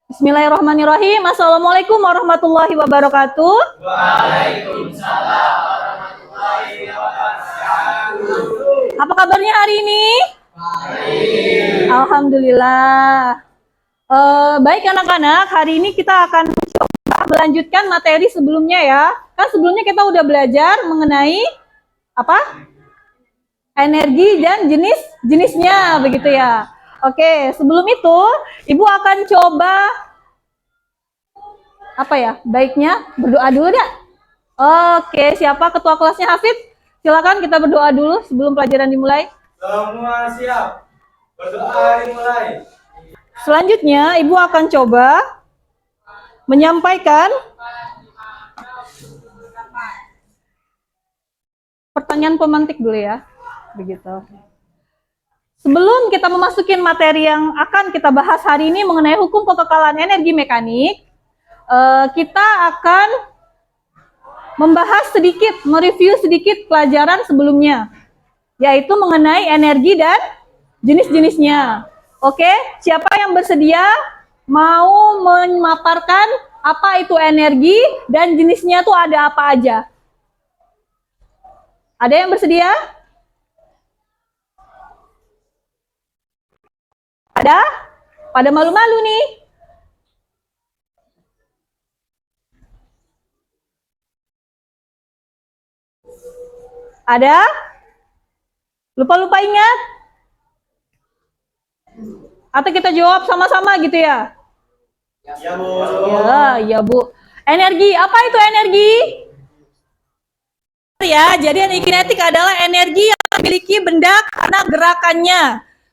Bismillahirrahmanirrahim. Assalamualaikum warahmatullahi wabarakatuh. Waalaikumsalam warahmatullahi wabarakatuh. Apa kabarnya hari ini? Baik. Alhamdulillah. Baik anak-anak, hari ini kita akan coba melanjutkan materi sebelumnya ya. Kan sebelumnya kita udah belajar mengenai apa? Energi dan jenis-jenisnya, begitu ya. Oke, sebelum itu Ibu akan coba apa ya? Baiknya berdoa dulu dah. Oke, siapa ketua kelasnya Hafid? Silakan kita berdoa dulu sebelum pelajaran dimulai. Semua siap. Berdoa dimulai. Selanjutnya Ibu akan coba menyampaikan pertanyaan pemantik dulu ya. Begitu. Sebelum kita memasukin materi yang akan kita bahas hari ini mengenai hukum kekekalan energi mekanik, kita akan membahas sedikit, mereview sedikit pelajaran sebelumnya, yaitu mengenai energi dan jenis-jenisnya. Oke, siapa yang bersedia mau memaparkan apa itu energi dan jenisnya tuh ada apa aja? Ada yang bersedia? Ada? Pada malu-malu nih. Ada? Lupa-lupa ingat? Atau kita jawab sama-sama gitu ya? Ya, Bu. Ya, Bu. Energi, apa itu energi? Ya, jadi energi kinetik adalah energi yang dimiliki benda karena gerakannya.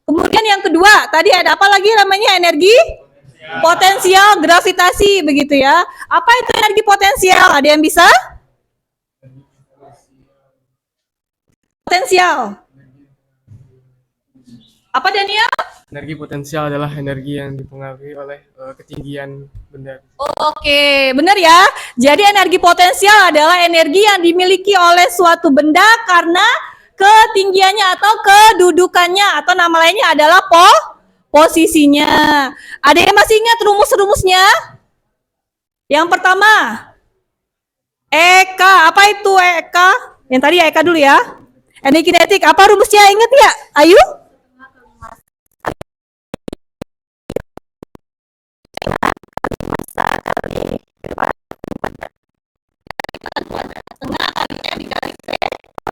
Kemudian yang kedua, tadi ada apa lagi namanya energi? Potensial gravitasi, begitu ya. Apa itu energi potensial? Ada yang bisa? Potensial. Apa Daniel? Energi potensial adalah energi yang dipengaruhi oleh ketinggian benda. Oke, benar ya. Jadi energi potensial adalah energi yang dimiliki oleh suatu benda karena ketinggiannya atau kedudukannya atau nama lainnya adalah posisinya. Ada yang masih ingat rumus-rumusnya? Yang pertama, EK. Apa itu EK? Yang tadi EK dulu ya. Energi kinetik. Apa rumusnya? Ingat ya? Ayu?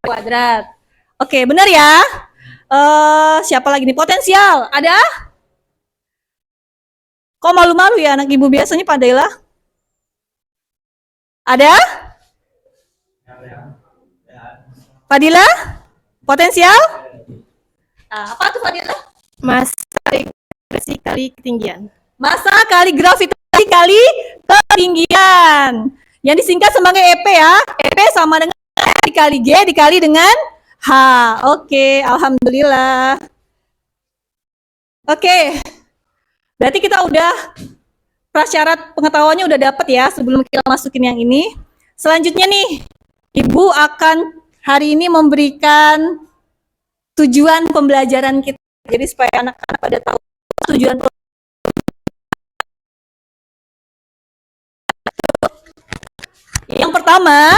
Kuadrat. Oke, benar ya. Siapa lagi nih? Potensial. Ada? Kok malu-malu ya anak ibu biasanya Padela? Ada? Fadila? Potensial? Apa tuh Fadila? Massa gravitasi kali ketinggian. Massa kali gravitasi kali ketinggian. Yang disingkat sebagai EP ya. EP sama dengan dikali G dikali dengan H. Oke, alhamdulillah. Oke. Berarti kita udah prasyarat pengetahuannya udah dapat ya sebelum kita masukin yang ini. Selanjutnya nih, Ibu akan hari ini memberikan tujuan pembelajaran kita. Jadi supaya anak-anak pada tahu tujuan yang pertama,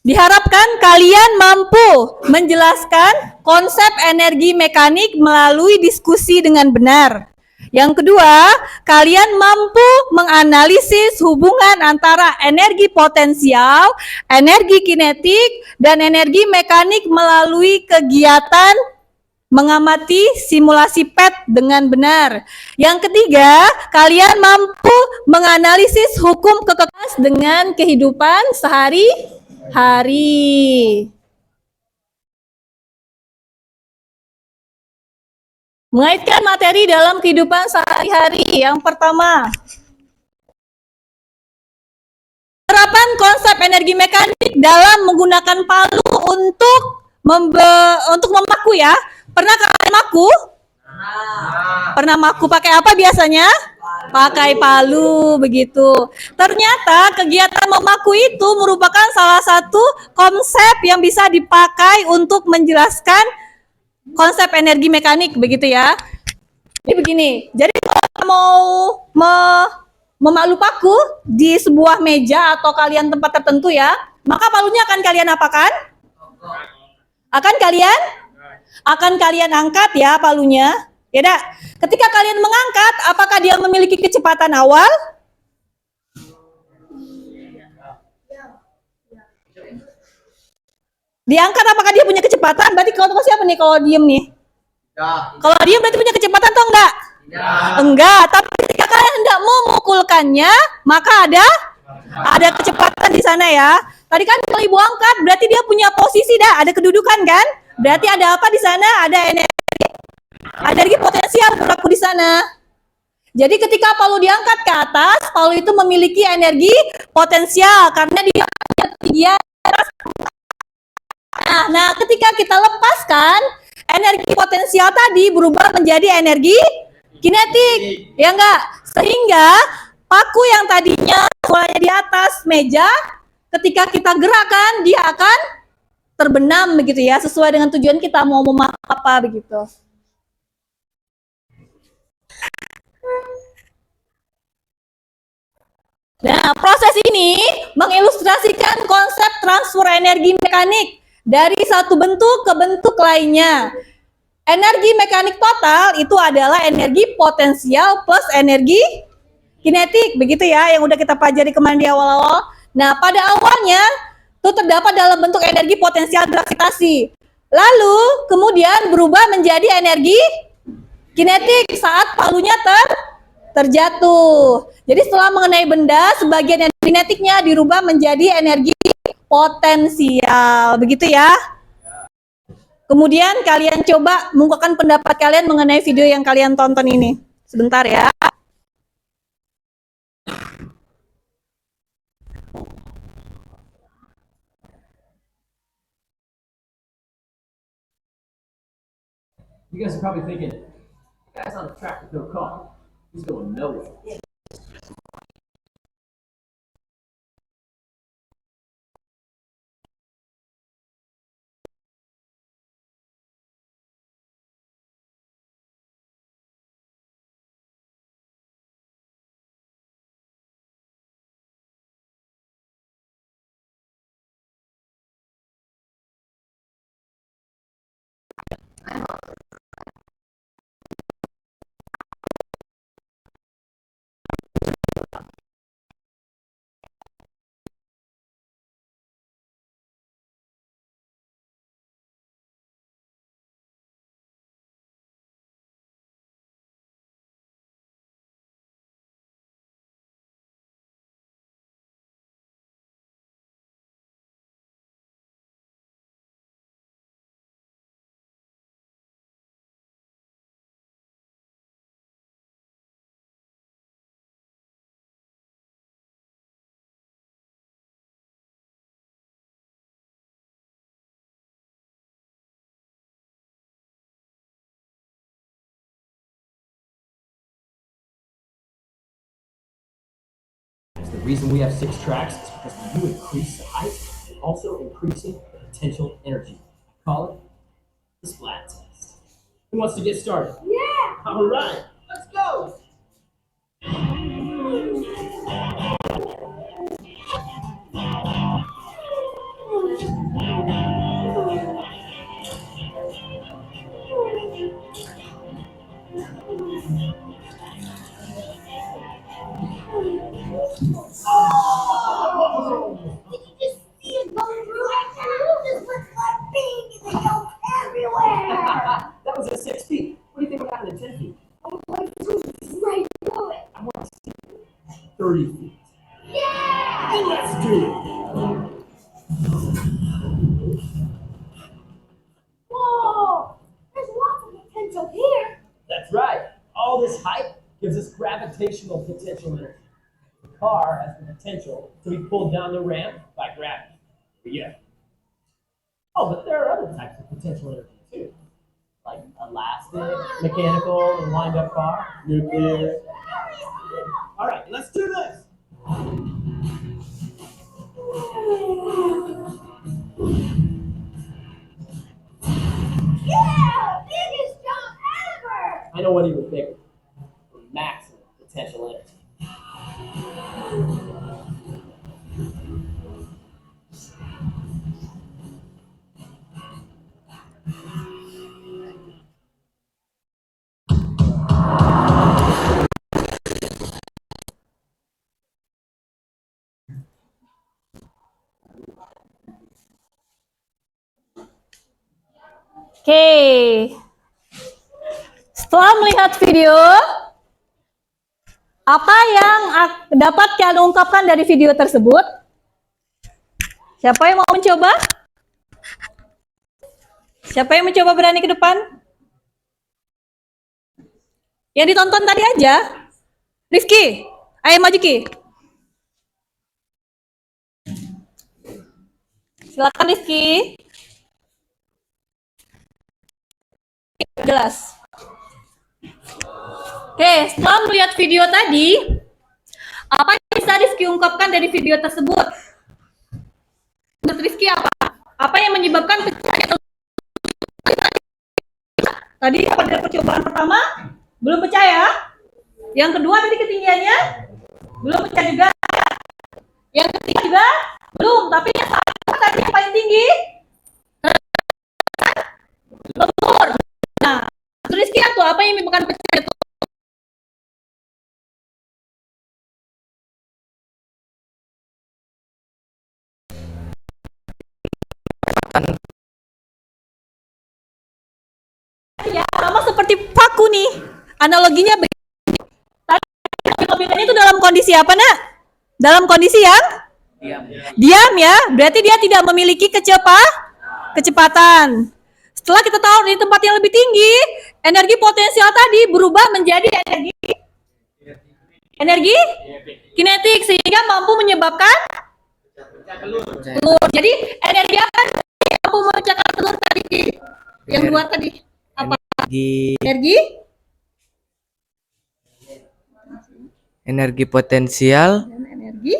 diharapkan kalian mampu menjelaskan konsep energi mekanik melalui diskusi dengan benar. Yang kedua, kalian mampu menganalisis hubungan antara energi potensial, energi kinetik, dan energi mekanik melalui kegiatan mengamati simulasi PET dengan benar. Yang ketiga, kalian mampu menganalisis hukum kekekalan dengan kehidupan sehari-hari. Mengaitkan materi dalam kehidupan sehari-hari. Yang pertama, penerapan konsep energi mekanik dalam menggunakan palu untuk memaku ya. Pernah kalian maku? Pernah maku pakai apa biasanya? Pakai palu, begitu. Ternyata kegiatan memaku itu merupakan salah satu konsep yang bisa dipakai untuk menjelaskan konsep energi mekanik, begitu ya. Ini begini, jadi kalau mau memalu paku di sebuah meja atau kalian tempat tertentu ya, maka palunya akan kalian apakan? Akan kalian angkat ya palunya. Ya dah. Ketika kalian mengangkat, apakah dia memiliki kecepatan awal? Diangkat apakah dia punya kecepatan? Berarti kalau siapa nih kalau diem nih? Kalau diem berarti punya kecepatan atau enggak? Enggak, tapi ketika kalian hendak memukulkannya, maka ada kecepatan di sana ya. Tadi kan kalau ibu angkat, berarti dia punya posisi dah, ada kedudukan kan? Berarti ada apa di sana? Ada energi potensial berlaku di sana. Jadi ketika palu diangkat ke atas, palu itu memiliki energi potensial karena dia punya ketinggian. Nah, ketika kita lepaskan, energi potensial tadi berubah menjadi energi kinetik, ya enggak? Sehingga paku yang tadinya suaranya di atas meja, ketika kita gerakan, dia akan terbenam begitu ya, sesuai dengan tujuan kita mau memakai apa begitu. Nah, proses ini mengilustrasikan konsep transfer energi mekanik dari satu bentuk ke bentuk lainnya. Energi mekanik total itu adalah energi potensial plus energi kinetik, begitu ya, yang udah kita pelajari kemarin di awal-awal. Nah, pada awalnya itu terdapat dalam bentuk energi potensial gravitasi. Lalu kemudian berubah menjadi energi kinetik saat palunya terjatuh. Jadi setelah mengenai benda, sebagian energi kinetiknya dirubah menjadi energi potensial, begitu ya. Kemudian kalian coba mengungkapkan pendapat kalian mengenai video yang kalian tonton ini. Sebentar ya. You guys are probably thinking, the guy's on a track with no car. He's going nowhere. The reason we have 6 tracks is because when you increase the height, you're also increasing the potential energy. I call it the splat test. Who wants to get started? Yeah! All right, let's go! That was at 6 feet. What do you think about it at 10 feet? I want to see 30 feet. Yeah! Let's do it. Whoa! There's lots of potential here. That's right. All this height gives us gravitational potential energy. The car has the potential to be pulled down the ramp by gravity. Yeah. Oh, but there are other types of potential energy too, like elastic, mechanical, and wind-up car, nuclear. All right, let's do this. Yeah! Biggest jump ever! I know what he was thinking. Max Oke. Setelah melihat video, apa yang dapat kalian ungkapkan dari video tersebut? Siapa yang mau mencoba? Siapa yang mencoba berani ke depan? Yang ditonton tadi aja. Rifki, ayo maju Ki. Silakan Rifki. Jelas. Oke, setelah melihat video tadi, apa yang bisa Rifki ungkapkan dari video tersebut? Menurut Rifki apa? Apa yang menyebabkan pecahnya? Tadi pada percobaan pertama belum pecah ya. Yang kedua tadi ketinggiannya belum pecah juga. Yang ketiga juga belum, tapi yang tadi yang paling tinggi telur. Nah, Rizky atau apa yang menyebabkan pecah itu? Ya, sama seperti paku nih. Analoginya begini. Tadi itu dalam kondisi apa, Nak? Dalam kondisi yang diam ya. Berarti dia tidak memiliki kecepatan. Setelah kita tahu di tempat yang lebih tinggi, energi potensial tadi berubah menjadi energi kinetik sehingga mampu menyebabkan telur. Jadi energi apa yang mampu memecahkan telur tadi? Yang dua tadi apa? Energi potensial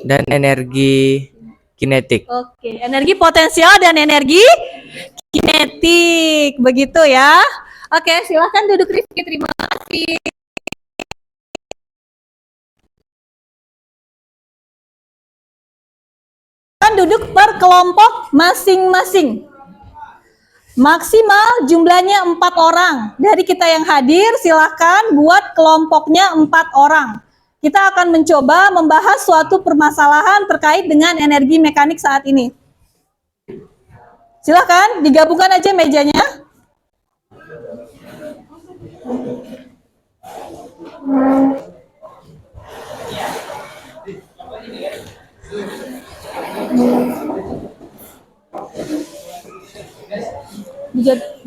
dan energi kinetik. Oke, energi potensial dan energi kinetik, begitu ya. Oke, silahkan duduk Rifki, terima kasih. Duduk per kelompok masing-masing. Maksimal jumlahnya 4 orang. Dari kita yang hadir, silahkan buat kelompoknya 4 orang. Kita akan mencoba membahas suatu permasalahan terkait dengan energi mekanik saat ini. Silahkan digabungkan aja mejanya.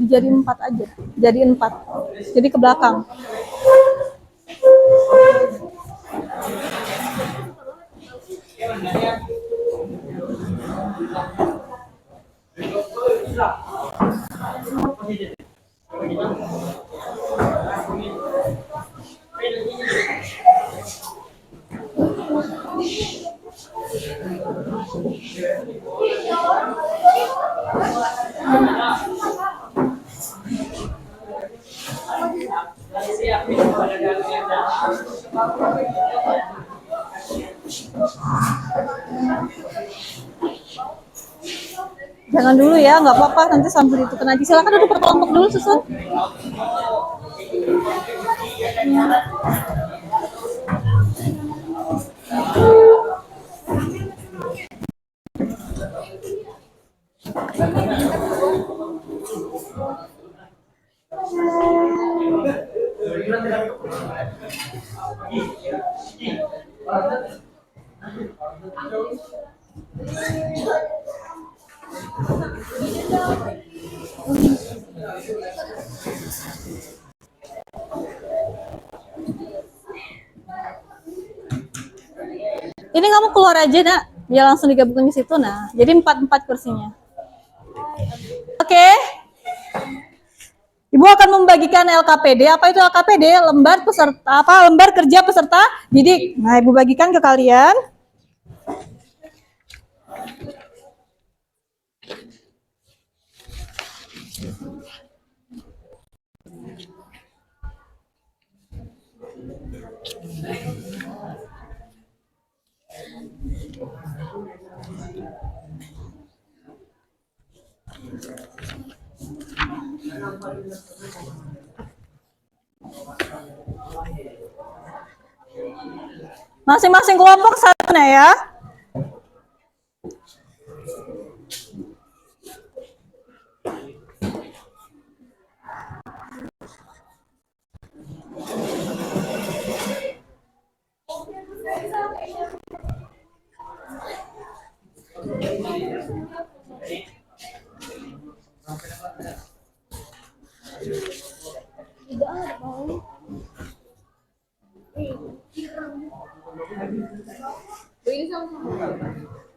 Dijadiin 4 aja. Jadiin 4. Jadi ke belakang. Jangan dulu ya, nggak apa-apa, nanti sambil itu kena aja. Silakan duduk per kelompok dulu, susun. Ini kamu keluar aja, Nak. Biar langsung digabungin di situ. Nah, jadi 4 kursinya. Oke. Ibu akan membagikan LKPD. Apa itu LKPD? Lembar kerja peserta didik. Nah, Ibu bagikan ke kalian. Masing-masing kelompok satu ya.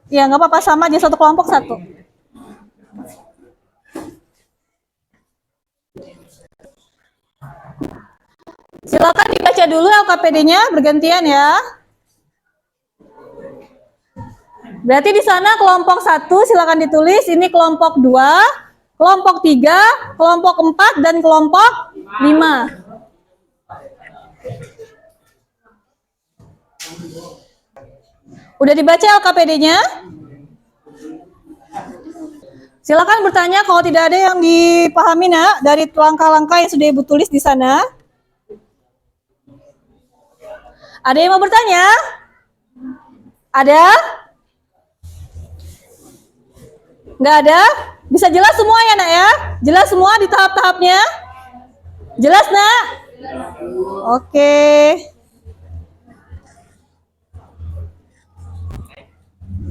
Ya, nggak apa-apa, sama aja satu kelompok satu. Silakan dibaca dulu LKPD-nya bergantian ya. Berarti di sana kelompok 1 silakan ditulis, ini kelompok 2, kelompok 3, kelompok 4 dan kelompok 5. Udah dibaca LKPD-nya? Silakan bertanya kalau tidak ada yang dipahami nak dari langkah-langkah yang sudah Ibu tulis di sana. Ada yang mau bertanya? Ada? Nggak ada? Bisa jelas semua ya nak ya? Jelas semua di tahap-tahapnya? Jelas nak? Oke.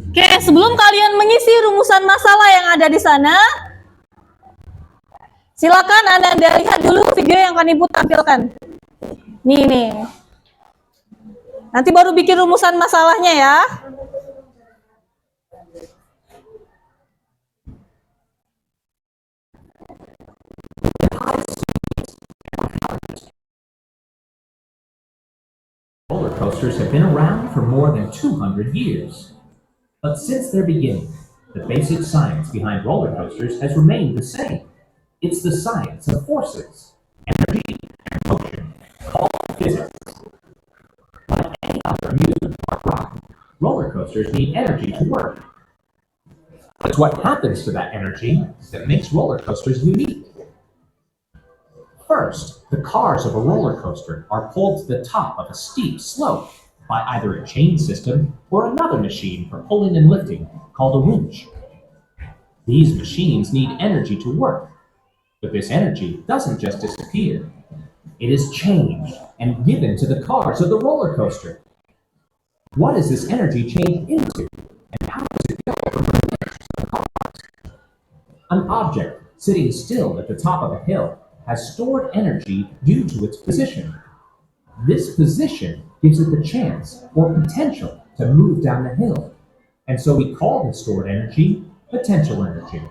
Oke, sebelum kalian mengisi rumusan masalah yang ada di sana, silakan Anda lihat dulu video yang akan Ibu tampilkan. Nih. Nanti baru bikin rumusan masalahnya ya. Roller coasters have been around for more than 200 years. But since their beginning, the basic science behind roller coasters has remained the same. It's the science of forces, energy, and motion, called physics. Like any other amusement park ride, roller coasters need energy to work. It's what happens to that energy that makes roller coasters unique. First, the cars of a roller coaster are pulled to the top of a steep slope by either a chain system or another machine for pulling and lifting, called a winch. These machines need energy to work, but this energy doesn't just disappear. It is changed and given to the cars of the roller coaster. What is this energy changed into, and how does it go from the winch to the cars? An object sitting still at the top of a hill has stored energy due to its position. This position gives it the chance or potential to move down the hill, and so we call this stored energy potential energy.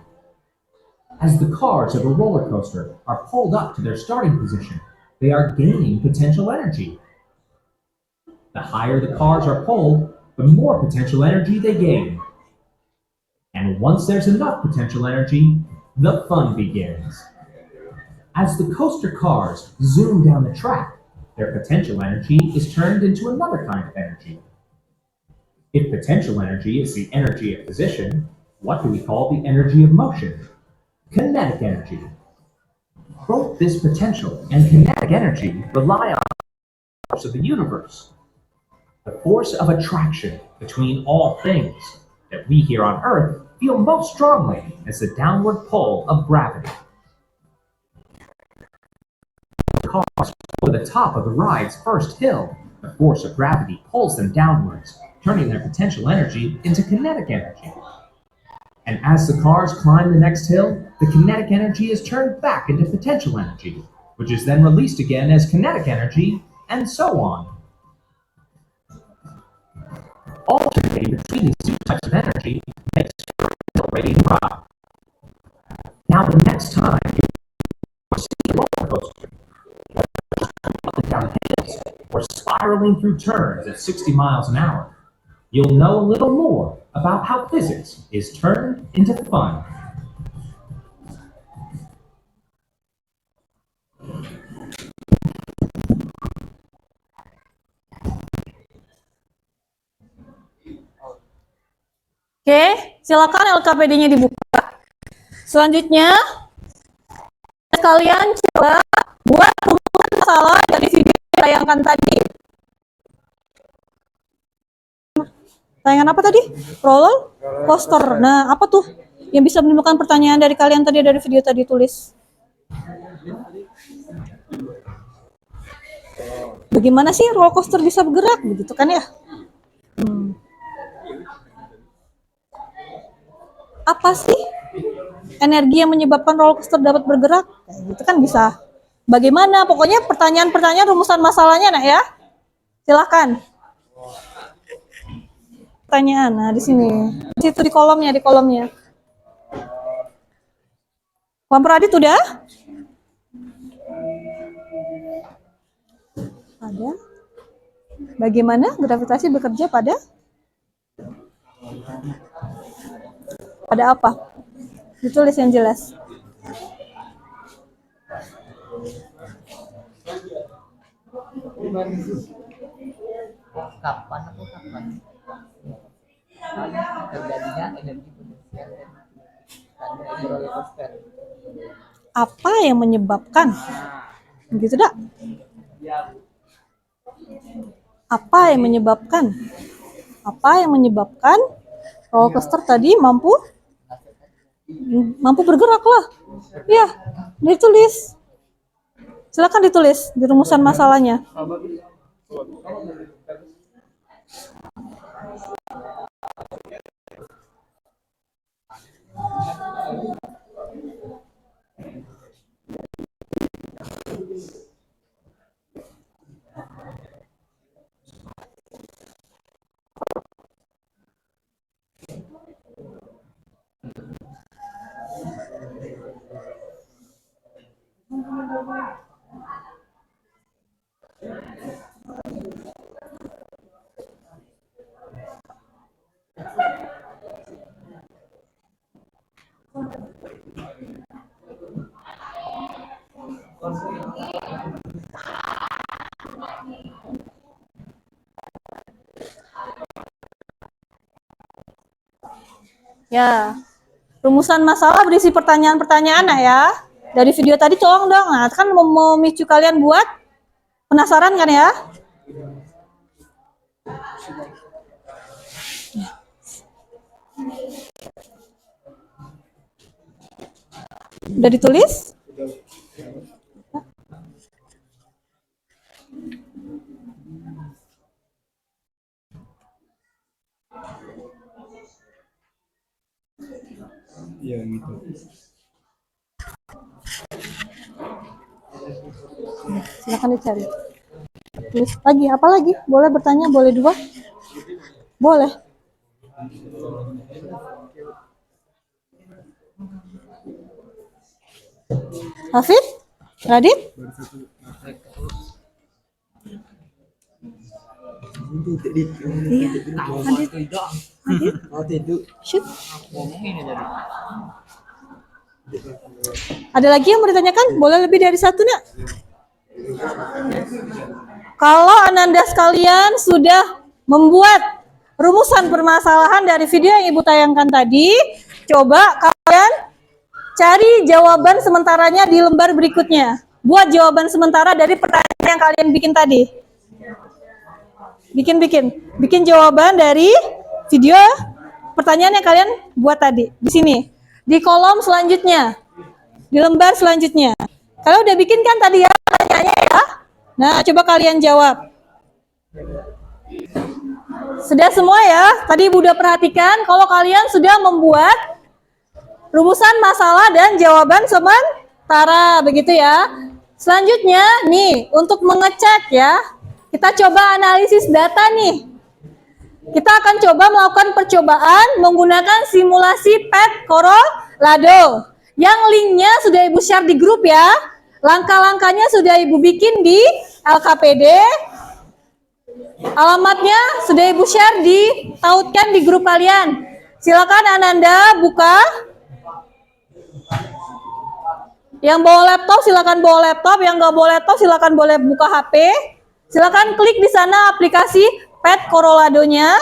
As the cars of a roller coaster are pulled up to their starting position, they are gaining potential energy. The higher the cars are pulled, the more potential energy they gain. And once there's enough potential energy, the fun begins. As the coaster cars zoom down the track, their potential energy is turned into another kind of energy. If potential energy is the energy of position, what do we call the energy of motion? Kinetic energy. Both this potential and kinetic energy rely on the force of the universe. The force of attraction between all things that we here on Earth feel most strongly as the downward pull of gravity. Cars to the top of the ride's first hill, the force of gravity pulls them downwards, turning their potential energy into kinetic energy. And as the cars climb the next hill, the kinetic energy is turned back into potential energy, which is then released again as kinetic energy, and so on. Alternating between these two types of energy makes for a exhilarating ride. Now the next time you see a roller coaster, up and down hills, or spiraling through turns at 60 miles an hour, you'll know a little more about how physics is turned into fun. Oke, silakan LKPD-nya dibuka. Selanjutnya, kalian coba buat rumusan masalah dari video yang ditayangkan tadi. Tayangan apa tadi? Roller coaster. Nah, apa tuh yang bisa menimbulkan pertanyaan dari kalian tadi dari video tadi tulis? Bagaimana sih roller coaster bisa bergerak? Begitu kan ya? Apa sih energi yang menyebabkan roller coaster dapat bergerak? Kayak gitu kan bisa. Bagaimana? Pokoknya pertanyaan-pertanyaan rumusan masalahnya, Nak ya. Silahkan. Pertanyaan. Nah, di sini. Di situ di kolomnya, di kolomnya. Kelompok Radit udah? Ada. Bagaimana gravitasi bekerja pada apa? Ditulis yang jelas. Kapan terjadinya energi potensial dan roller coaster? Apa yang menyebabkan? Begitu dak? Apa yang menyebabkan? Apa yang menyebabkan roller coaster tadi mampu bergerak lah? Ya, ditulis. Silakan ditulis di rumusan masalahnya. Ya, rumusan masalah berisi pertanyaan-pertanyaan ya. Dari video tadi tolong dong, nah, kan memicu kalian buat penasaran kan ya? Udah ditulis? Iya gitu. Silakan dicari. Tulis lagi, apa lagi? Boleh bertanya, boleh dua? Boleh. Hafid? Radit? Shoot. Ada lagi yang mau ditanyakan? Boleh lebih dari satu, Nak? Kalau Ananda sekalian sudah membuat rumusan permasalahan dari video yang Ibu tayangkan tadi, coba kalian cari jawaban sementaranya di lembar berikutnya. Buat jawaban sementara dari pertanyaan yang kalian bikin tadi. Bikin jawaban dari video pertanyaan yang kalian buat tadi. Di sini. Di kolom selanjutnya. Di lembar selanjutnya. Kalian udah bikin kan tadi ya pertanyaannya ya? Nah, coba kalian jawab. Sudah semua ya? Tadi Ibu udah perhatikan kalau kalian sudah membuat rumusan masalah dan jawaban sementara, begitu ya. Selanjutnya, nih, untuk mengecek ya, kita coba analisis data nih. Kita akan coba melakukan percobaan menggunakan simulasi PET Corralado. Yang linknya sudah Ibu share di grup ya. Langkah-langkahnya sudah Ibu bikin di LKPD. Alamatnya sudah Ibu share tautkan di grup kalian. Silakan Ananda buka. Yang bawa laptop silakan bawa laptop, yang nggak bawa laptop silakan boleh buka HP. Silakan klik di sana aplikasi PET Corralado-nya.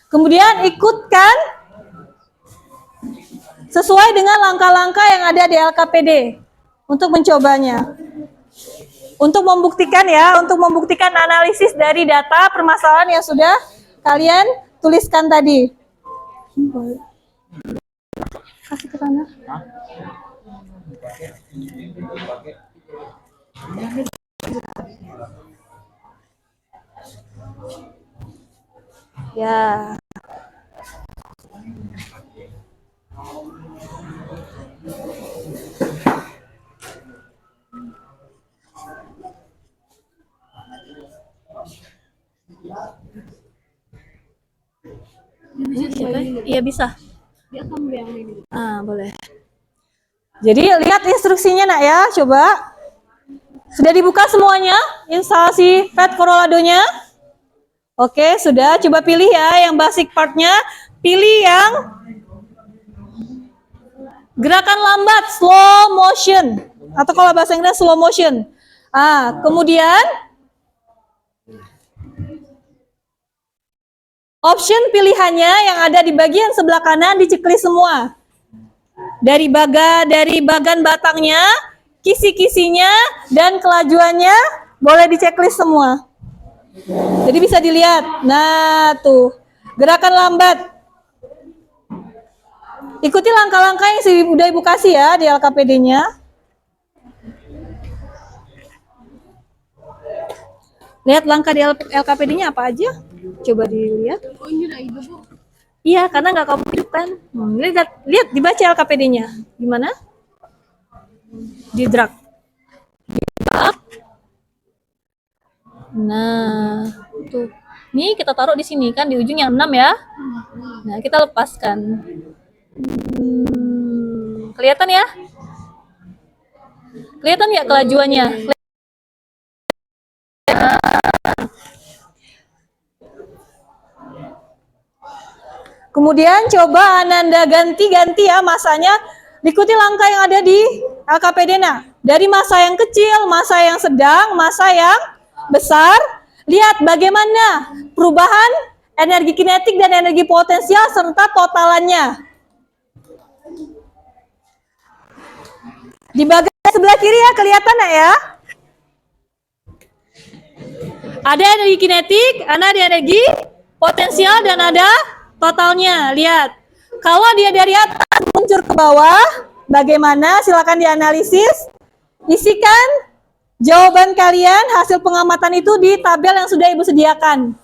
Kemudian ikutkan sesuai dengan langkah-langkah yang ada di LKPD untuk mencobanya. Untuk membuktikan ya, untuk membuktikan analisis dari data permasalahan yang sudah kalian tuliskan tadi. Kasih ke sana. Ya. Iya bisa. Boleh. Jadi lihat instruksinya nak ya, coba. Sudah dibuka semuanya instalasi Fat Corolado-nya? Oke, sudah. Coba pilih ya yang basic part-nya. Pilih yang gerakan lambat, slow motion. Atau kalau bahasa Inggris slow motion. Kemudian option pilihannya yang ada di bagian sebelah kanan diceklis semua. Dari bagan batangnya, kisi-kisinya, dan kelajuannya boleh diceklis semua. Jadi bisa dilihat. Nah, tuh. Gerakan lambat. Ikuti langkah-langkah yang sudah Ibu kasih ya di LKPD-nya. Lihat langkah di LKPD-nya apa aja. Coba dilihat. Oh, ini udah hidup, Bu. Iya, karena nggak kamu hidupkan. Lihat dibaca LKPD-nya. Gimana? Di drag. Nah, tuh. Nih kita taruh di sini kan di ujung yang 6 ya. Nah, kita lepaskan. Kelihatan ya? Kelihatan ya kelajuannya? Kemudian coba Ananda ganti-ganti ya masanya, ikuti langkah yang ada di LKPD. Nah, dari masa yang kecil, masa yang sedang, masa yang besar, lihat bagaimana perubahan energi kinetik dan energi potensial serta totalannya. Di bagian sebelah kiri ya, kelihatan ya? Ada energi kinetik, ada energi potensial, dan ada totalnya. Lihat, kalau dia dari atas muncul ke bawah, bagaimana? Silakan dianalisis. Isikan jawaban kalian, hasil pengamatan itu di tabel yang sudah Ibu sediakan.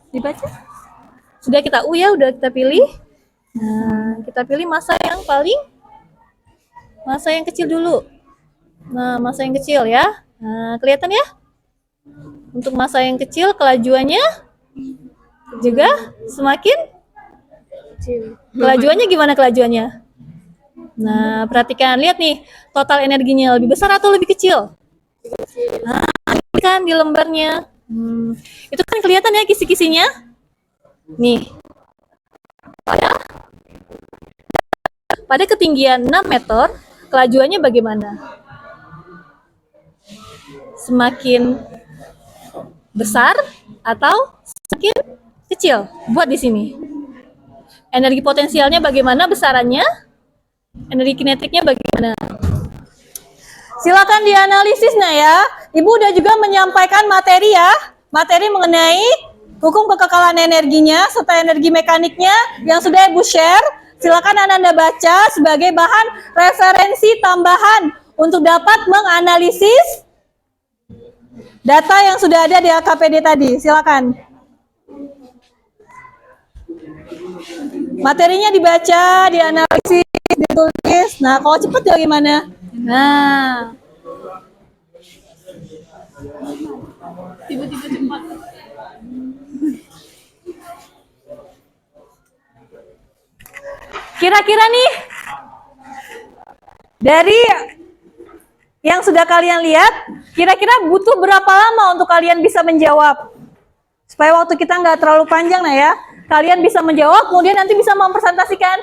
Dibaca? Sudah kita ya, udah kita pilih. Nah, kita pilih masa yang kecil dulu. Nah, masa yang kecil ya. Nah, kelihatan ya? Untuk masa yang kecil, kelajuannya juga semakin kecil. Kelajuannya gimana kelajuannya? Nah, perhatikan, lihat nih, total energinya lebih besar atau lebih kecil? Nah, kan di lembarnya. Itu kan kelihatan ya kisi-kisinya? Nih. Pada ketinggian 6 meter, kelajuannya bagaimana? Semakin besar atau semakin kecil? Buat di sini. Energi potensialnya bagaimana besarannya? Energi kinetiknya bagaimana? Silakan dianalisis nah ya. Ibu udah juga menyampaikan materi ya. Materi mengenai hukum kekekalan energinya serta energi mekaniknya yang sudah Ibu share. Silakan Anda baca sebagai bahan referensi tambahan untuk dapat menganalisis data yang sudah ada di LKPD tadi. Silakan. Materinya dibaca, dianalisis, ditulis. Nah, kalau cepat ya gimana? Nah. Tiba-tiba cepat. Kira-kira nih, dari yang sudah kalian lihat, kira-kira butuh berapa lama untuk kalian bisa menjawab? Supaya waktu kita nggak terlalu panjang nah ya. Kalian bisa menjawab, kemudian nanti bisa mempresentasikan,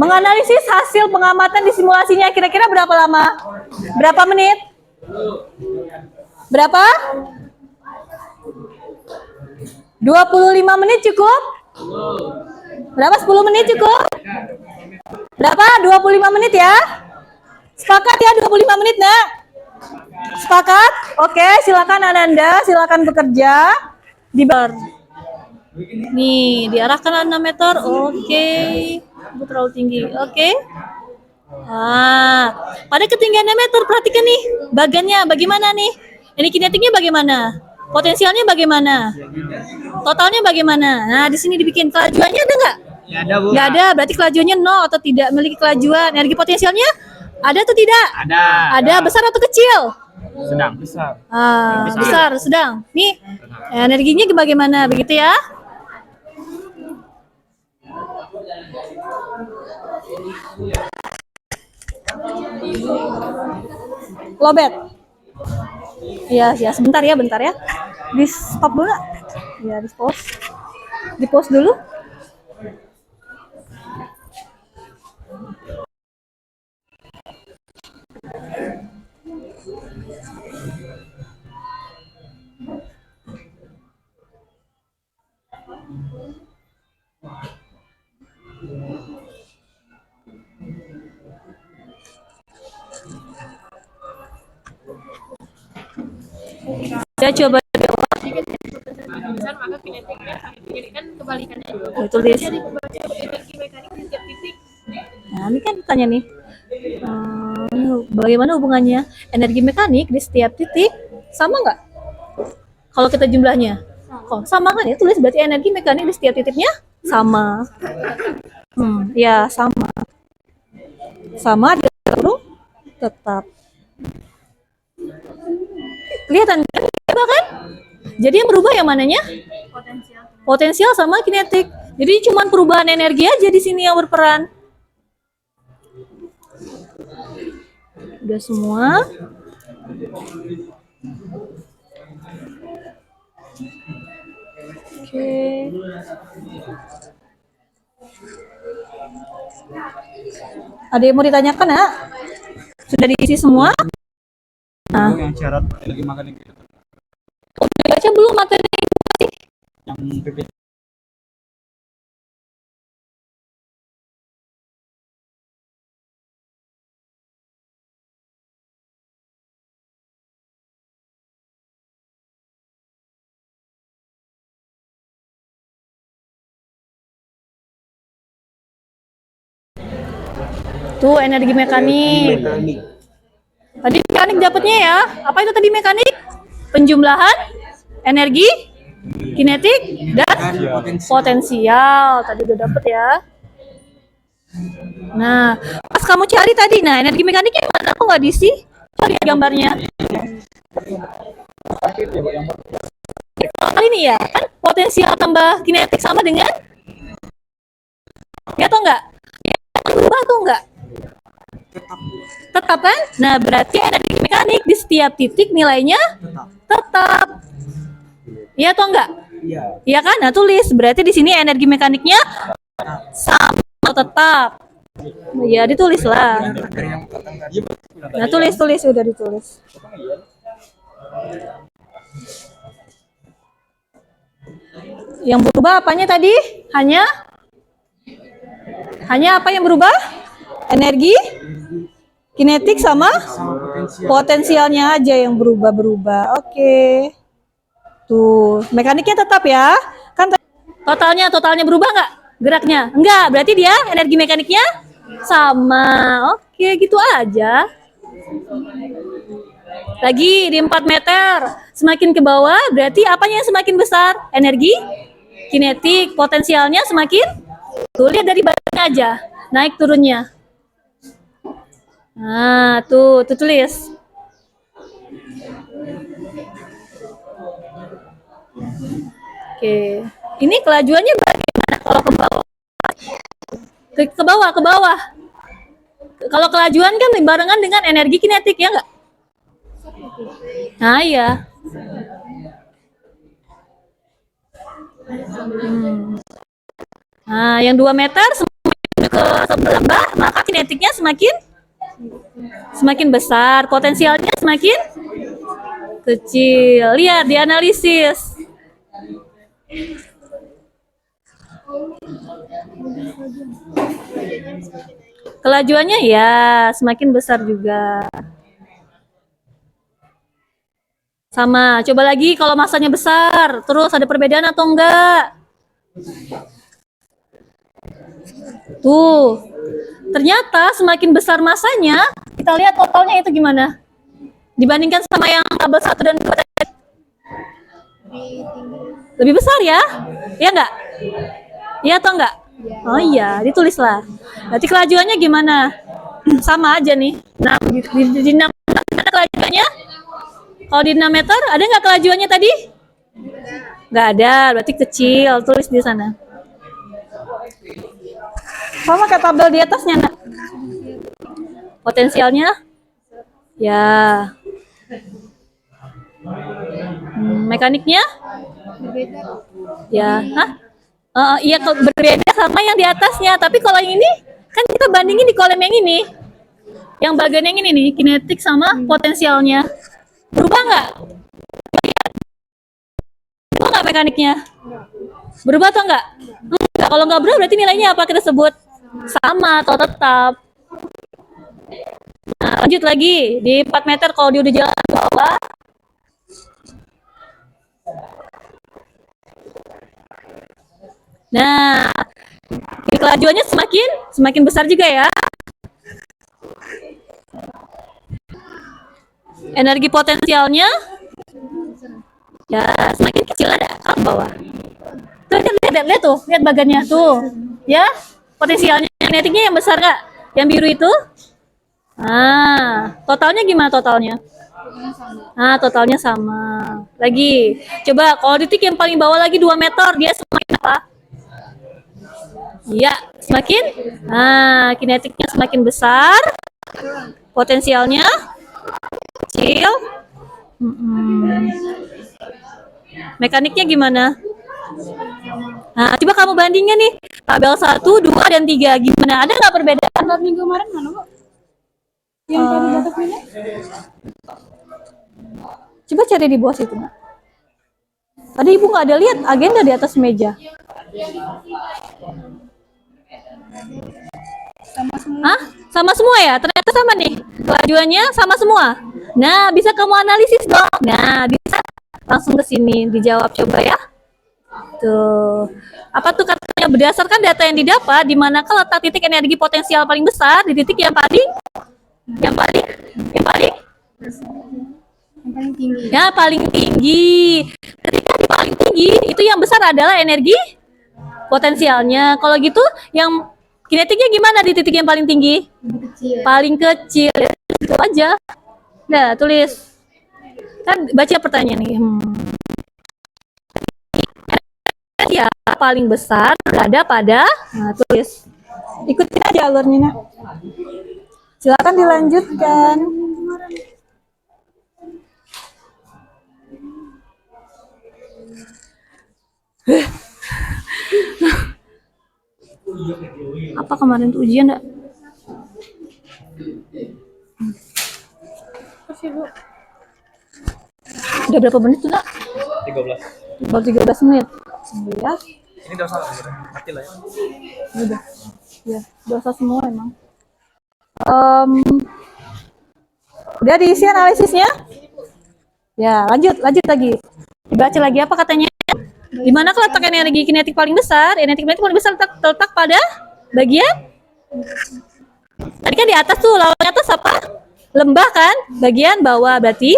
menganalisis hasil pengamatan di simulasinya. Kira-kira berapa lama? Berapa menit? Berapa? 25 menit cukup? Berapa? 10 menit cukup? Berapa? 25 menit ya? Sepakat ya 25 menit nak? Sepakat? Oke, silakan Ananda, silakan bekerja di bar. Nih, diarahkan 6 meter. Oke. Itu terlalu tinggi. Oke. Pada ketinggian 6 meter, perhatikan nih, bagannya bagaimana nih? Ini kinetiknya bagaimana? Potensialnya bagaimana? Totalnya bagaimana? Nah, di sini dibikin kelajuannya ada nggak? Ya ada, Bu. Nggak ada, berarti kelajuannya nol atau tidak memiliki kelajuan. Energi potensialnya ada atau tidak? Ada. Ada, besar atau kecil? Sedang. Besar. Besar, sedang. Nih, energinya bagaimana? Begitu ya? Lobet. Iya, ya, sebentar ya, bentar ya. Di stop dulu. Ya, di pause. Di pause dulu. Ya, coba besar maka kinetiknya jadi kan kebalikannya. tulis. Jadi membaca energi mekanik di setiap titik. Nah, ini kan ditanya nih, bagaimana hubungannya energi mekanik di setiap titik, sama nggak? Kalau kita jumlahnya, kok sama kan ya? Tulis berarti energi mekanik di setiap titiknya sama. Ya sama. Sama di kurung tetap. Kelihatan kan? Kan? Jadi yang berubah yang mananya? Potensial. Potensial sama kinetik. Jadi cuma perubahan energi aja di sini yang berperan. Udah semua. Oke. Ada yang mau ditanyakan, ya? Sudah diisi semua? Nah. Yang syarat energi mekanik itu. Udah baca belum materi? Yang PPT. Tuh energi mekanik. Tadi mekanik dapatnya ya. Apa itu tadi mekanik? Penjumlahan energi, kinetik, dan potensial. Tadi udah dapet ya. Nah, pas kamu cari tadi, nah energi mekaniknya mana? Aku nggak diisi. Cari gambarnya. Kali ini ya, kan potensial tambah kinetik sama dengan ya atau enggak? Ya, berubah atau enggak? Tetap kan? Nah, berarti energi mekanik di setiap titik nilainya tetap. Iya atau enggak? Iya. Iya kan? Nah, tulis. Berarti di sini energi mekaniknya sama atau tetap. Ya, ditulis lah. Nah, tulis udah ditulis. Yang berubah apanya tadi? Hanya apa yang berubah? Energi, kinetik sama potensialnya aja yang berubah-berubah. Oke. Tuh, mekaniknya tetap ya. Kan totalnya berubah nggak geraknya? Enggak, berarti dia energi mekaniknya sama. Oke, gitu aja. Lagi di 4 meter, semakin ke bawah berarti apanya yang semakin besar? Energi, kinetik, potensialnya semakin. Tuh, lihat dari badannya aja, naik turunnya. Nah, tuh tulis. Oke, ini kelajuannya bagaimana kalau ke bawah? Ke bawah. Kalau kelajuan kan barengan dengan energi kinetik, ya nggak? Nah, iya. Nah, yang 2 meter semakin ke sebelah, maka kinetiknya semakin besar, potensialnya semakin kecil. Lihat, dianalisis. Kelajuannya ya semakin besar juga. Sama, coba lagi kalau masanya besar, terus ada perbedaan atau enggak? Tuh, ternyata semakin besar masanya, kita lihat totalnya itu gimana? Dibandingkan sama yang tabel 1 dan 2 tadi. Lebih besar ya? Iya nggak? Iya atau enggak? Oh iya, ditulislah. Berarti kelajuannya gimana? Sama aja nih. Nah, di 6 ada kelajuannya? Kalau di 6 meter, ada nggak kelajuannya tadi? Nggak ada, berarti kecil. Tulis di sana. Sama kayak tabel di atasnya, nak. Potensialnya? Ya. Mekaniknya? Ya. Hah? Iya, berbeda sama yang di atasnya. Tapi kalau yang ini, kan kita bandingin di kolom yang ini. Yang bagian yang ini nih, kinetik sama potensialnya. Berubah nggak? Berubah nggak mekaniknya? Berubah atau nggak? Enggak. Kalau nggak berubah berarti nilainya apa kita sebut? Sama atau tetap. Nah, lanjut lagi. Di 4 meter kalau dia udah jalan ke bawah. Nah, kelajuannya semakin besar juga ya. Energi potensialnya ya semakin kecil ada ke bawah. Tuh, lihat tuh, lihat bagannya tuh, ya potensialnya kinetiknya yang besar nggak? Yang biru itu? Nah, totalnya gimana totalnya? Nah, totalnya sama. Lagi, coba kalau titik yang paling bawah lagi 2 meter, dia semakin apa? Iya, semakin. Nah, kinetiknya semakin besar, potensialnya kecil. Mekaniknya gimana? Nah, coba kamu bandingin nih. Tabel 1, 2, dan 3. Gimana? Ada nggak perbedaan? Minggu kemarin mana, Bu? Yang tadi data punya? Coba cari di bawah situ, Nak. Tadi Ibu nggak ada lihat agenda di atas meja. Sama semua. Hah? Sama semua ya? Ternyata sama nih. Kelajuannya sama semua. Nah, bisa kamu analisis dong. Nah, bisa langsung ke sini dijawab coba ya. Tuh. Apa tuh katanya berdasarkan data yang didapat di manakah letak titik energi potensial paling besar di titik yang paling tinggi. ya paling tinggi. Ketika di paling tinggi itu yang besar adalah energi potensialnya. Kalau gitu yang kinetiknya gimana di titik yang paling tinggi? Kecil. Paling kecil. Itu aja. Nah, tulis. Kan baca pertanyaan nih. Ya, paling besar berada pada, nah tulis. Ikutin aja alurnya, Nak. Silakan dilanjutkan. Apa kemarin tuh ujian enggak? Udah berapa menit tuh, Nak? 13. Baru 13 menit. Ya. Ini udah salah, mati lah ya. Udah. Ya, dosa semua emang. Udah diisi analisisnya? Ya, lanjut lagi. Dibaca lagi apa katanya? Di mana letak energi kinetik paling besar? Energi kinetik paling besar terletak pada bagian? Tadi kan di atas tuh, lawan atas apa? Lembah kan? Bagian bawah berarti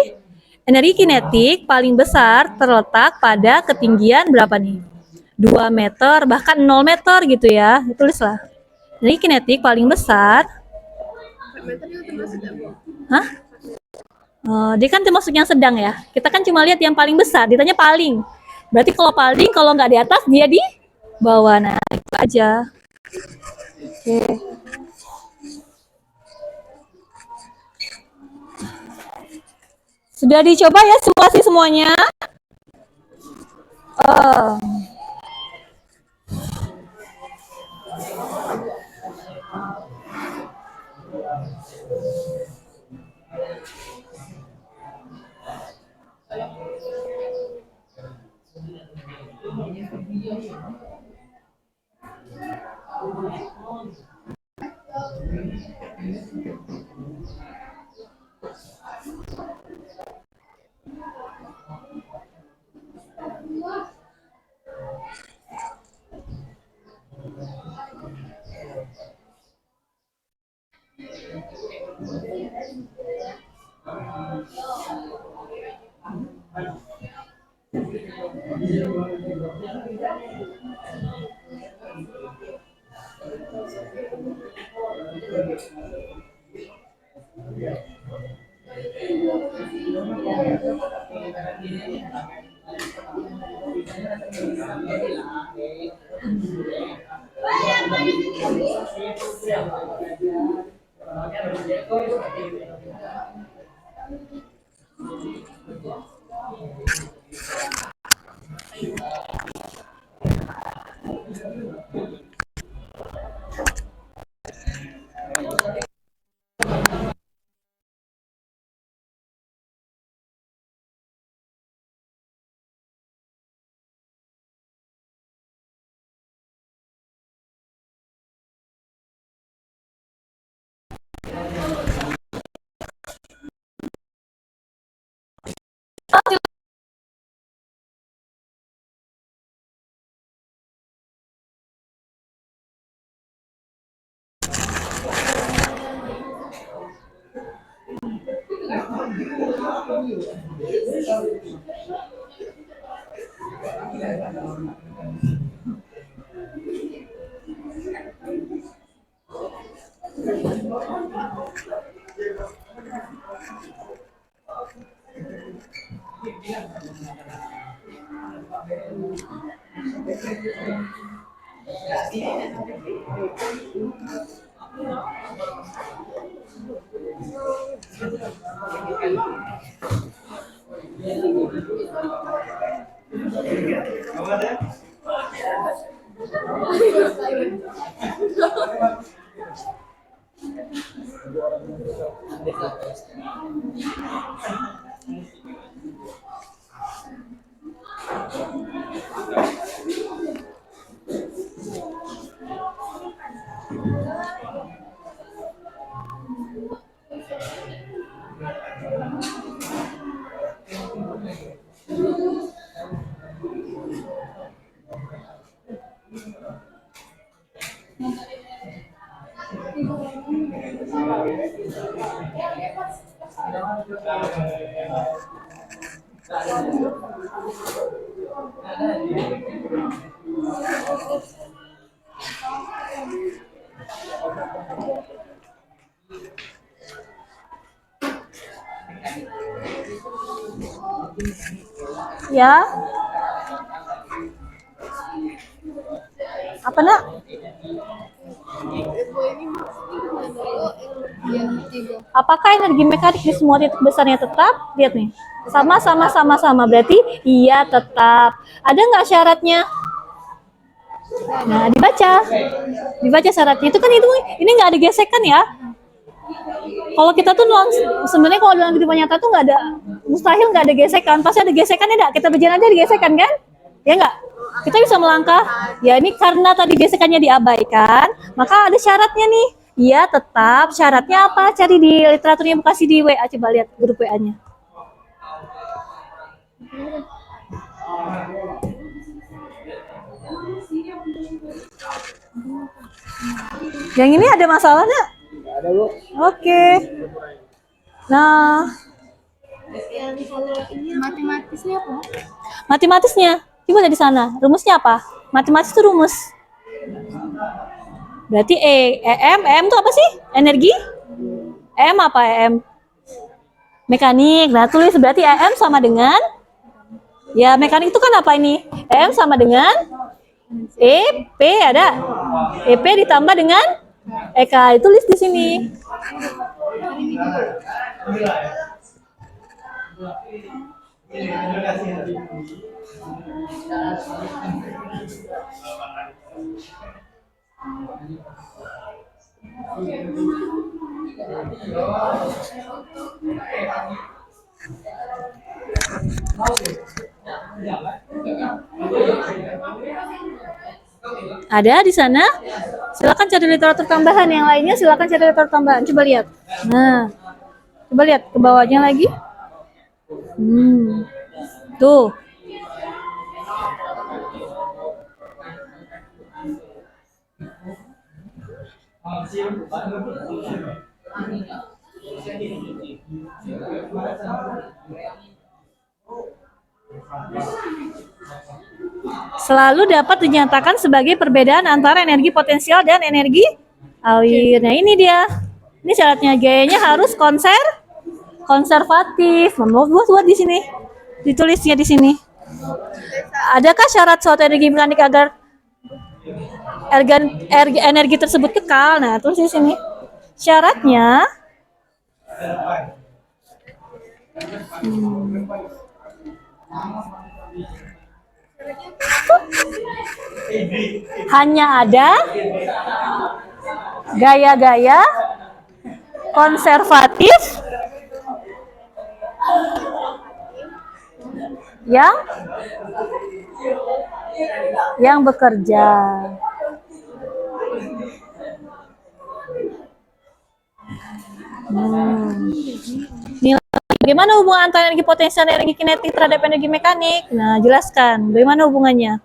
energi kinetik paling besar terletak pada ketinggian berapa nih? 2 meter, bahkan 0 meter gitu ya. Tulislah. Energi kinetik paling besar. Hah? Dia kan termasuk yang sedang ya. Kita kan cuma lihat yang paling besar, ditanya paling. Berarti kalau paling, kalau nggak di atas, dia di bawah. Nah, itu aja. Oke. Sudah dicoba ya simulasi semuanya? Ya. Apa nak? Apakah energi mekanik di semua titik besarnya tetap? Lihat nih. Sama. Berarti iya tetap. Ada nggak syaratnya? Nah, dibaca syaratnya itu kan ini nggak ada gesekan ya. Kalau kita tuh sebenarnya kalau dalam kehidupan nyata tuh nggak ada, mustahil nggak ada gesekan. Pasti ada gesekannya, enggak? Kita berjalan aja ada gesekan kan? Ya nggak? Kita bisa melangkah. Ya ini karena tadi gesekannya diabaikan, maka ada syaratnya nih. Iya tetap. Syaratnya apa? Cari di literaturnya, kasih di WA. Coba lihat grup WA-nya. Yang ini ada masalahnya? Ada, Bu. Oke. Nah, Matematisnya apa? matematisnya. Coba dari sana. Rumusnya apa? Matematis itu rumus. Berarti EM itu apa sih? Energi? EM apa EM? Mekanik. Nah, tulis berarti EM sama dengan, ya mekanik itu kan apa ini? EM sama dengan EP ada. EP ditambah dengan EK. Tulis di sini. Ada di sana. Silakan cari literatur tambahan, yang lainnya silakan cari literatur tambahan. Coba lihat. Nah, coba lihat ke bawahnya lagi. Tuh. selalu dapat dinyatakan sebagai perbedaan antara energi potensial dan energi alir. Nah, ini dia. Ini syaratnya, gayanya harus konservatif. Buat di sini. Ditulisnya di sini. Adakah syarat suatu energi mekanik agar energi tersebut kekal? Nah, tulis di sini. Syaratnya hanya ada gaya-gaya konservatif yang bekerja. Ini bagaimana hubungan antara energi potensial dan energi kinetik terhadap energi mekanik? Nah, jelaskan bagaimana hubungannya.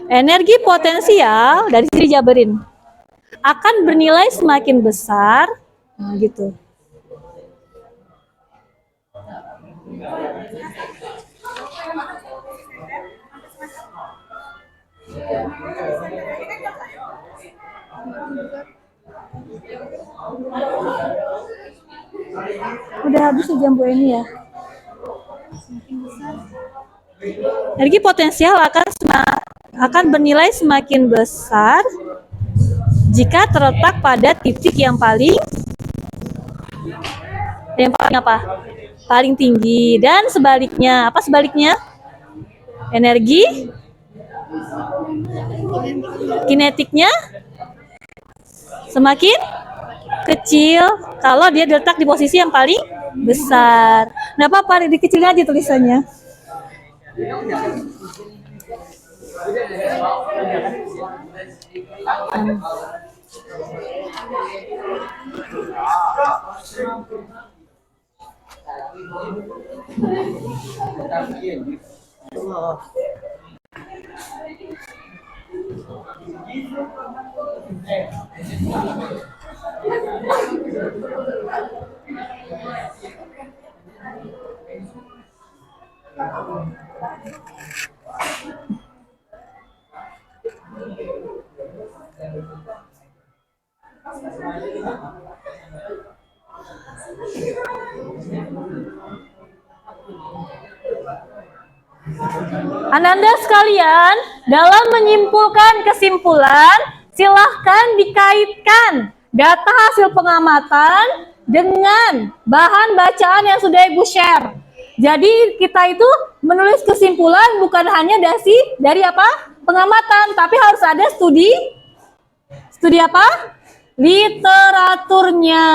Energi potensial dari sini jabarin akan bernilai semakin besar, nah gitu. Udah habis jam Bu ini ya. Energi potensial akan bernilai semakin besar jika terletak pada titik yang paling apa? Paling tinggi, dan sebaliknya. Apa sebaliknya? Energi kinetiknya semakin kecil kalau dia diletak di posisi yang paling besar. Nah, apa dikecilin aja tulisannya. Ananda sekalian, dalam menyimpulkan kesimpulan, silahkan dikaitkan data hasil pengamatan dengan bahan bacaan yang sudah Ibu share. Jadi kita itu menulis kesimpulan bukan hanya dari apa? Pengamatan, tapi harus ada studi apa? Literaturnya.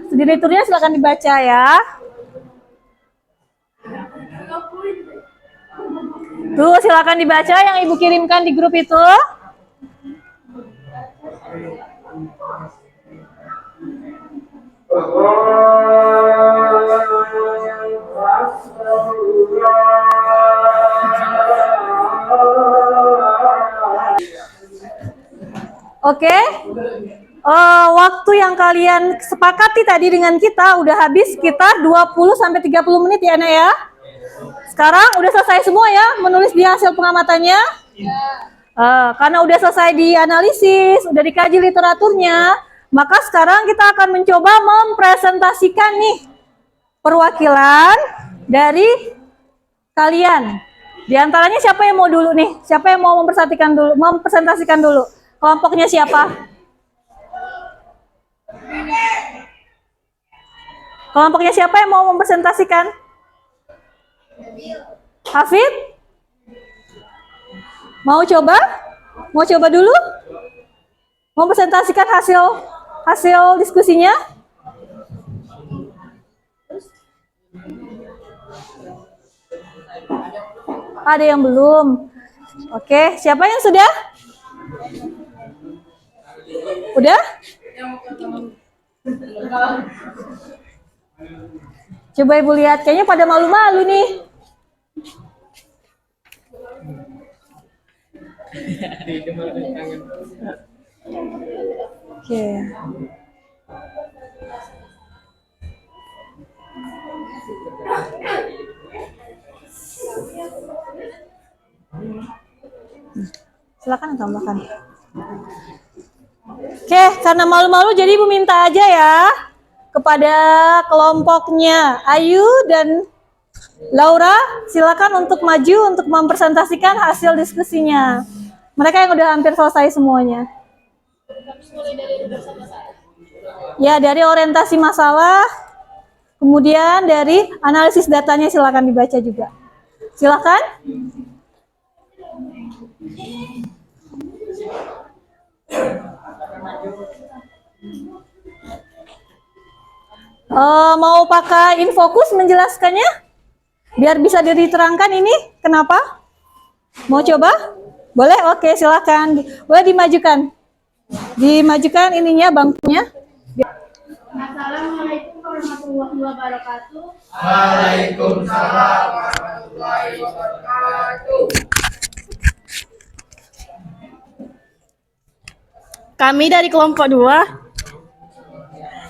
Studi literaturnya silahkan dibaca ya. Tuh, silakan dibaca yang Ibu kirimkan di grup itu. Oke. Waktu yang kalian sepakati tadi dengan kita udah habis sekitar 20-30 menit ya, Nek ya. Sekarang udah selesai semua ya menulis di hasil pengamatannya? Karena udah selesai dianalisis, udah dikaji literaturnya, maka sekarang kita akan mencoba mempresentasikan nih perwakilan dari kalian. Di antaranya siapa yang mau dulu nih? Siapa yang mau mempresentasikan dulu? Kelompoknya siapa? Kelompoknya siapa yang mau mempresentasikan? Hafid? Mau coba? Mau coba dulu? Mau presentasikan hasil diskusinya? Ada yang belum? Oke, siapa yang sudah? Udah? Coba Ibu lihat, kayaknya pada malu-malu nih. Oke. Silakan tambahkan. Oke, karena malu-malu jadi Ibu minta aja ya kepada kelompoknya Ayu dan Laura, silakan untuk maju untuk mempresentasikan hasil diskusinya. Mereka yang udah hampir selesai semuanya. Ya, dari orientasi masalah, kemudian dari analisis datanya silakan dibaca juga. Silakan. Mau pakai infokus menjelaskannya? Biar bisa diterangkan ini kenapa? Mau coba? Boleh? Oke, silakan. Boleh dimajukan. Dimajukan ininya bangkunya. Assalamualaikum warahmatullahi wabarakatuh. Waalaikumsalam warahmatullahi wabarakatuh. Kami dari kelompok 2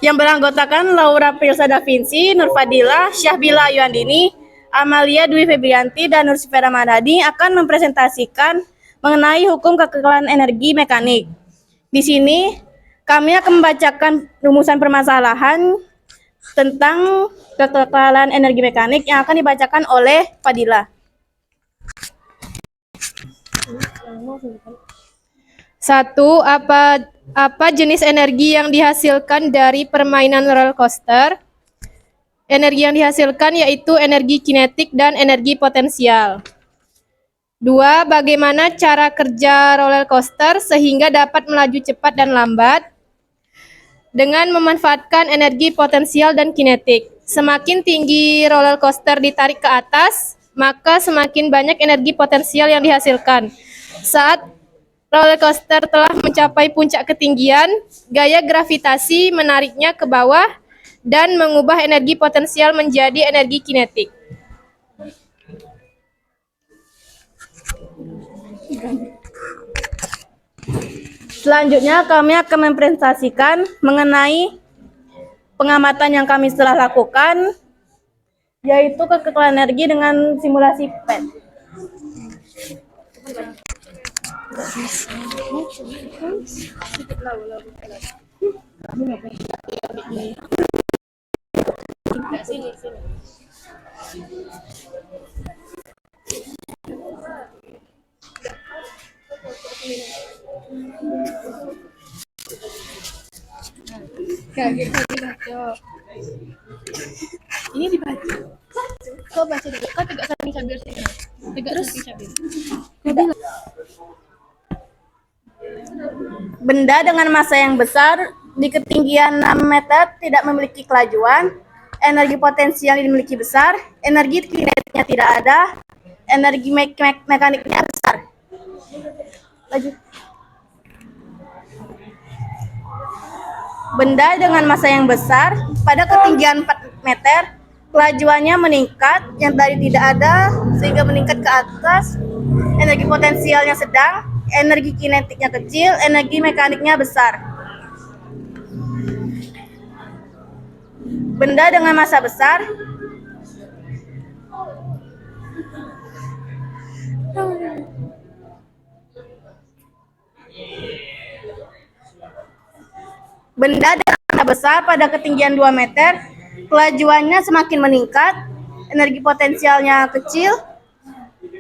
yang beranggotakan Laura Pilsa Da Vinci, Nur Fadila, Syahbila Ayuandini, Amalia Dwi Febrianti, dan Nur Sifera Madadi akan mempresentasikan mengenai hukum kekekalan energi mekanik. Di sini kami akan membacakan rumusan permasalahan tentang kekekalan energi mekanik yang akan dibacakan oleh Fadila. 1. Apa jenis energi yang dihasilkan dari permainan roller coaster? Energi yang dihasilkan yaitu energi kinetik dan energi potensial. 2. Bagaimana cara kerja roller coaster sehingga dapat melaju cepat dan lambat? Dengan memanfaatkan energi potensial dan kinetik. Semakin tinggi roller coaster ditarik ke atas, maka semakin banyak energi potensial yang dihasilkan. Saat roller coaster telah mencapai puncak ketinggian, gaya gravitasi menariknya ke bawah dan mengubah energi potensial menjadi energi kinetik. Selanjutnya kami akan mempresentasikan mengenai pengamatan yang kami telah lakukan, yaitu kekekalan energi dengan simulasi PET. Ini dibaca. Kau baca dulu. Kau tegak samping sabir sini. Tegak samping sabir. Benda dengan massa yang besar di ketinggian 6 meter tidak memiliki kelajuan, energi potensial yang dimiliki besar, energi kinetiknya tidak ada, energi mekaniknya besar. Lanjut. Benda dengan massa yang besar pada ketinggian 4 meter, kelajuannya meningkat yang tadi tidak ada sehingga meningkat ke atas, energi potensialnya sedang, energi kinetiknya kecil, energi mekaniknya besar. Benda dengan massa besar pada ketinggian 2 meter, kelajuannya semakin meningkat, energi potensialnya kecil,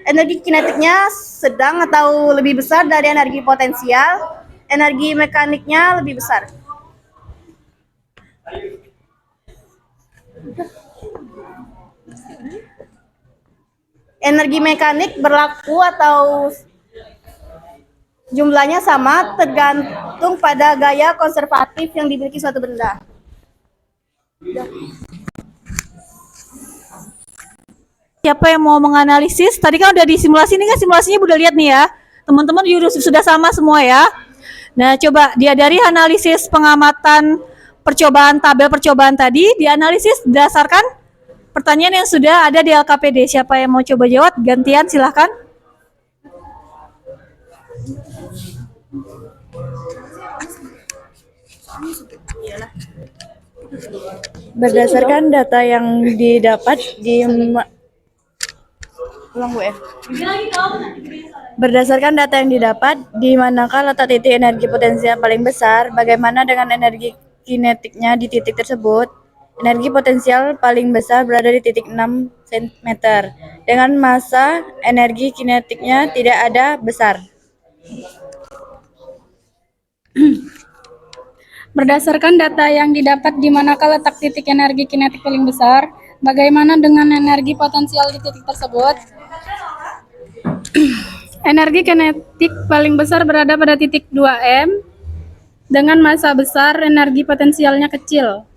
energi kinetiknya sedang atau lebih besar dari energi potensial, energi mekaniknya lebih besar. Energi mekanik berlaku atau jumlahnya sama tergantung pada gaya konservatif yang dimiliki suatu benda. Siapa yang mau menganalisis? Tadi kan udah di simulasi, ini kan simulasinya udah lihat nih ya. Teman-teman sudah sama semua ya. Nah, coba dia dari analisis pengamatan percobaan, tabel percobaan tadi, dianalisis berdasarkan pertanyaan yang sudah ada di LKPD. Siapa yang mau coba jawab? Gantian silahkan. Berdasarkan data yang didapat di Ulang Bu ya. Berdasarkan data yang didapat, di manakah letak titik energi potensial paling besar, bagaimana dengan energi kinetiknya di titik tersebut? Energi potensial paling besar berada di titik 6 cm. Dengan massa, energi kinetiknya tidak ada besar. Berdasarkan data yang didapat di manakah letak titik energi kinetik paling besar, bagaimana dengan energi potensial di titik tersebut? Energi kinetik paling besar berada pada titik 2M, dengan massa besar, energi potensialnya kecil.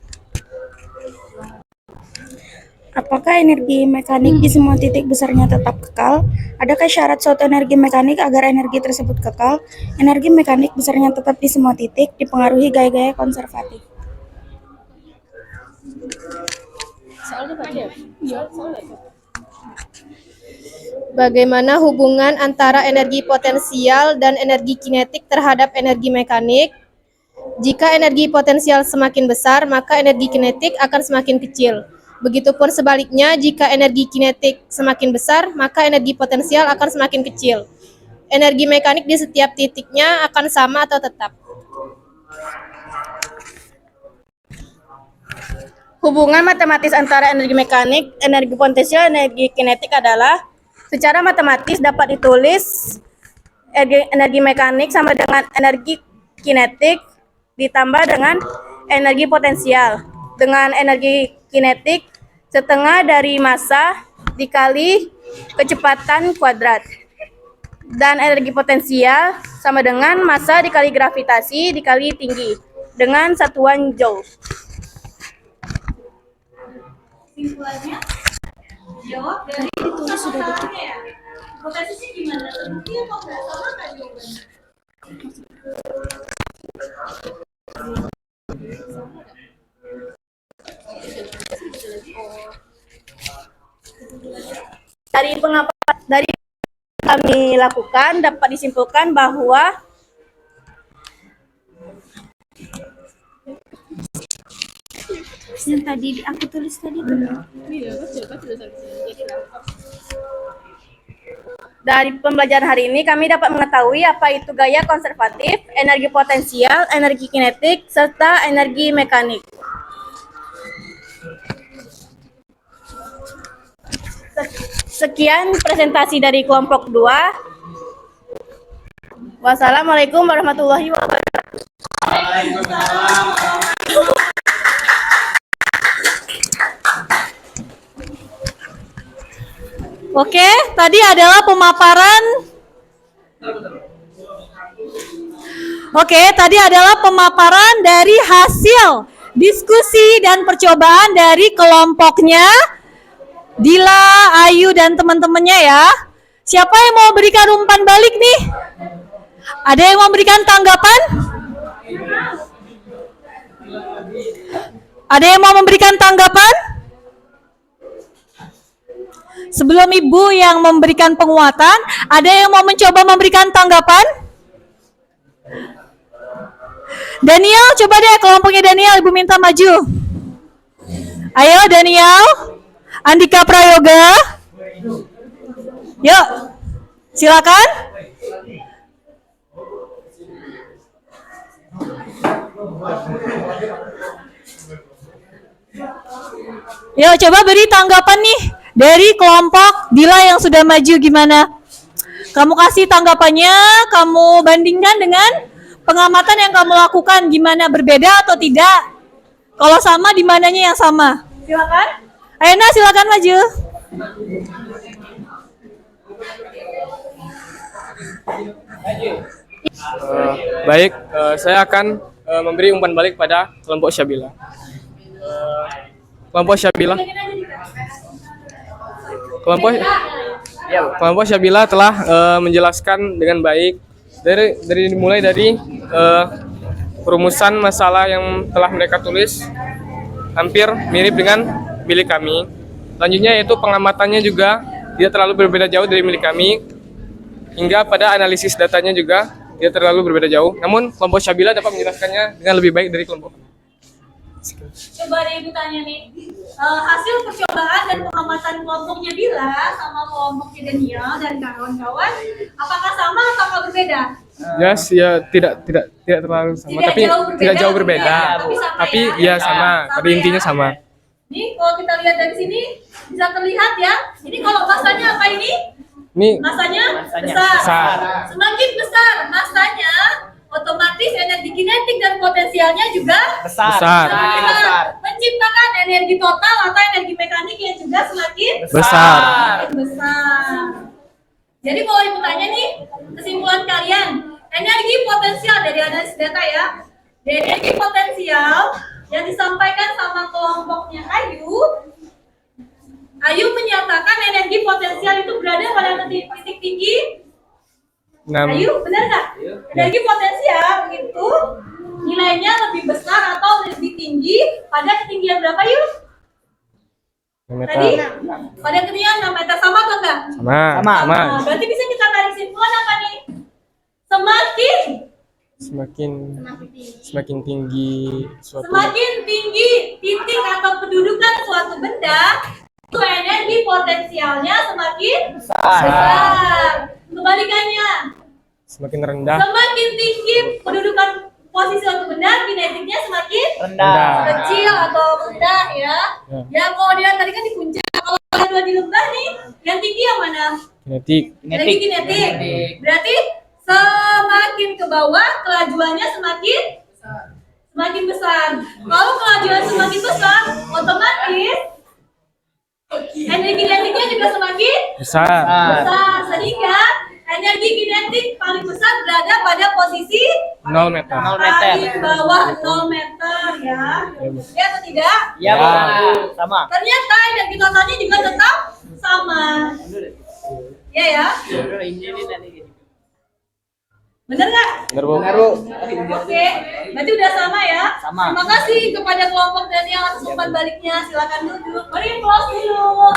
Apakah energi mekanik di semua titik besarnya tetap kekal? Adakah syarat suatu energi mekanik agar energi tersebut kekal? Energi mekanik besarnya tetap di semua titik dipengaruhi gaya-gaya konservatif. Bagaimana hubungan antara energi potensial dan energi kinetik terhadap energi mekanik? Jika energi potensial semakin besar, maka energi kinetik akan semakin kecil. Begitupun sebaliknya, jika energi kinetik semakin besar, maka energi potensial akan semakin kecil. Energi mekanik di setiap titiknya akan sama atau tetap. Hubungan matematis antara energi mekanik, energi potensial, dan energi kinetik adalah secara matematis dapat ditulis energi mekanik sama dengan energi kinetik ditambah dengan energi potensial. Dengan energi kinetik setengah dari massa dikali kecepatan kuadrat. Dan energi potensial sama dengan massa dikali gravitasi dikali tinggi dengan satuan joule. Simpulannya, jawab dari pertanyaannya ya. Hipotesisnya gimana? Terbukti atau enggak? Sama nggak jawabannya? Dari kami lakukan dapat disimpulkan bahwa Yang tadi aku tulis tadi dari pembelajaran hari ini kami dapat mengetahui apa itu gaya konservatif, energi potensial, energi kinetik, serta energi mekanik. Sekian presentasi dari kelompok 2. Wassalamualaikum warahmatullahi wabarakatuh. Oke, tadi adalah pemaparan. Dari hasil diskusi dan percobaan dari kelompoknya Dila, Ayu, dan teman-temannya ya. Siapa yang mau berikan umpan balik nih? Ada yang mau berikan tanggapan? Ada yang mau memberikan tanggapan? Sebelum Ibu yang memberikan penguatan, ada yang mau mencoba memberikan tanggapan? Daniel, coba deh kelompoknya Daniel, Ibu minta maju. Ayo Daniel, Andika Prayoga. Yuk, silakan. Yuk, coba beri tanggapan nih dari kelompok Dila yang sudah maju gimana? Kamu kasih tanggapannya, kamu bandingkan dengan pengamatan yang kamu lakukan, gimana, berbeda atau tidak? Kalau sama, di mananya yang sama? Silakan. Aina, silakan maju. Baik, saya akan memberi umpan balik pada kelompok Syabila. Kelompok Syabila telah menjelaskan dengan baik mulai dari perumusan masalah yang telah mereka tulis hampir mirip dengan milik kami. Selanjutnya yaitu pengamatannya juga tidak terlalu berbeda jauh dari milik kami, hingga pada analisis datanya juga tidak terlalu berbeda jauh. Namun kelompok Syabila dapat menjelaskannya dengan lebih baik dari kelompok kami. Coba deh ibu tanya nih, hasil percobaan dan pengamatan kelompoknya Bila sama kelompoknya Daniel dan kawan-kawan, apakah sama atau berbeda? Yes, ya tidak terlalu sama, tapi tidak jauh berbeda. Tapi ya sama, pada intinya sama. Nih kalau kita lihat dari sini bisa terlihat ya. Ini kalau masanya apa ini? Ini Masanya besar. besar. Semakin besar masanya, otomatis energi kinetik dan potensialnya juga besar. semakin besar. Menciptakan energi total atau energi mekanik yang juga semakin Besar. besar. Jadi kalau ibu tanya nih, kesimpulan kalian, energi potensial dari analisis data ya, dari energi potensial yang disampaikan sama kelompoknya Ayu menyatakan energi potensial itu berada pada titik tinggi. Ayu, benar nggak? Energi potensial itu nilainya lebih besar atau lebih tinggi pada ketinggian berapa Yuk? Tadi pada ketinggian 6 meter, sama atau enggak? Sama. Berarti bisa kita tarik kesimpulan apa nih? Semakin tinggi suatu Semakin tinggi titik atau kedudukan suatu benda, itu energi potensialnya semakin besar. Kebalikannya, semakin rendah semakin tinggi kedudukan posisi suatu benda, kinetiknya semakin rendah. kecil atau rendah ya. Ya kalau dia tadi kan di puncak, kalau dua di lembah nih, yang tinggi yang mana? Kinetik. Energi kinetik. Berarti semakin ke bawah kelajuannya semakin besar. Kalau kelajuan semakin besar, otomatis energi kinetiknya juga semakin Besar. besar. Sehingga energi kinetik paling besar berada pada posisi 0 meter. paling bawah 0 meter ya. Ya atau tidak? Ya, Bu. Sama. Ternyata energi totalnya juga tetap sama. Ya ya. Bener nggak? Benar, Bu. Oke, berarti udah sama ya. Sama. Terima kasih kepada kelompok Daniel atas umpan baliknya. Silakan duduk. Mari close dulu.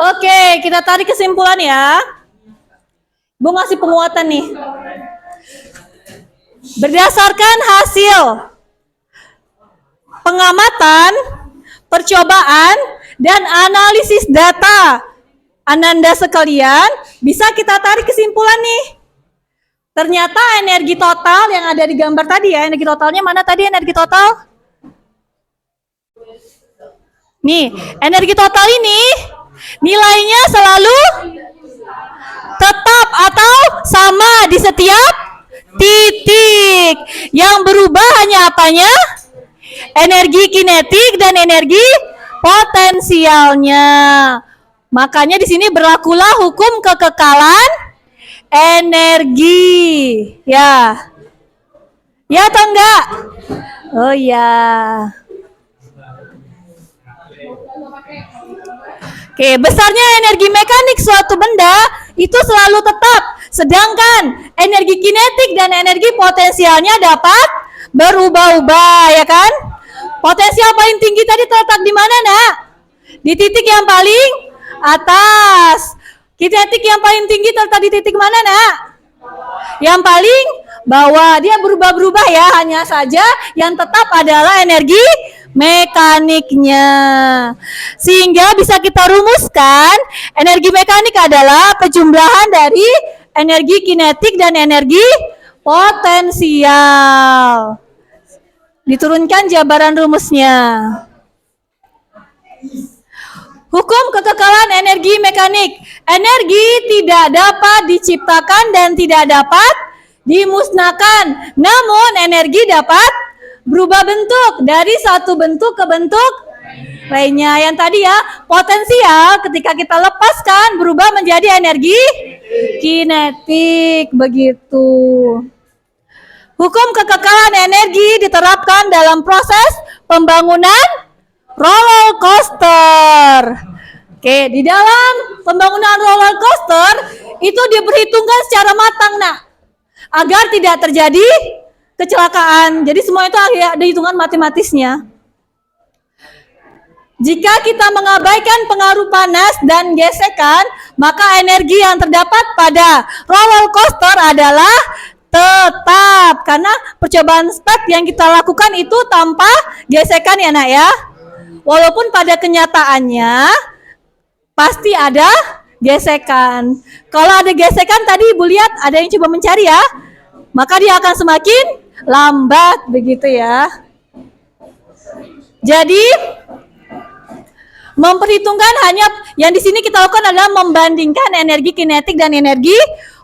Oke, kita tarik kesimpulan ya. Ibu ngasih penguatan nih. Berdasarkan hasil pengamatan, percobaan, dan analisis data Ananda sekalian, bisa kita tarik kesimpulan nih. Ternyata energi total yang ada di gambar tadi ya, energi totalnya mana tadi energi total? Nih, energi total ini nilainya selalu tetap atau sama di setiap titik. Yang berubah hanya apanya? Energi kinetik dan energi potensialnya. Makanya di sini berlakulah hukum kekekalan energi. Ya. Ya atau enggak? Oh ya. Oke, besarnya energi mekanik suatu benda itu selalu tetap, sedangkan energi kinetik dan energi potensialnya dapat berubah-ubah, ya kan? Potensial paling tinggi tadi terletak di mana, Nak? Di titik yang paling atas. Kinetik yang paling tinggi terletak di titik mana, Nak? Yang paling bawah. Dia berubah-berubah ya, hanya saja yang tetap adalah energi mekaniknya. Sehingga bisa kita rumuskan, energi mekanik adalah penjumlahan dari energi kinetik dan energi potensial. Diturunkan jabaran rumusnya. Hukum kekekalan energi mekanik. Energi tidak dapat diciptakan dan tidak dapat dimusnahkan. Namun energi dapat berubah bentuk dari satu bentuk ke bentuk lainnya. Yang tadi ya, potensial ketika kita lepaskan berubah menjadi energi kinetik, begitu. Hukum kekekalan energi diterapkan dalam proses pembangunan roller coaster. Oke, di dalam pembangunan roller coaster itu diperhitungkan secara matang, nak, agar tidak terjadi kecelakaan. Jadi semua itu ada hitungan matematisnya. Jika kita mengabaikan pengaruh panas dan gesekan, maka energi yang terdapat pada roller coaster adalah tetap, karena percobaan SPED yang kita lakukan itu tanpa gesekan ya, nak ya. Walaupun pada kenyataannya pasti ada gesekan. Kalau ada gesekan tadi Ibu lihat ada yang coba mencari ya, maka dia akan semakin lambat, begitu ya. Jadi memperhitungkan hanya yang di sini kita lakukan adalah membandingkan energi kinetik dan energi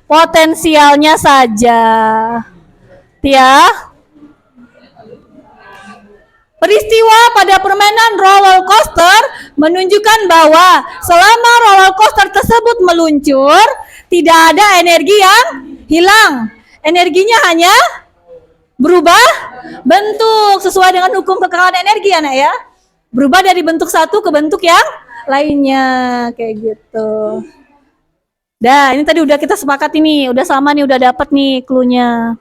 potensialnya saja. Ya. Peristiwa pada permainan roller coaster menunjukkan bahwa selama roller coaster tersebut meluncur, tidak ada energi yang hilang. Energinya hanya berubah bentuk sesuai dengan hukum kekekalan energi, anak ya. Berubah dari bentuk satu ke bentuk yang lainnya, kayak gitu. Dah, ini tadi udah kita sepakat ini, udah sama nih, udah dapat nih clue-nya.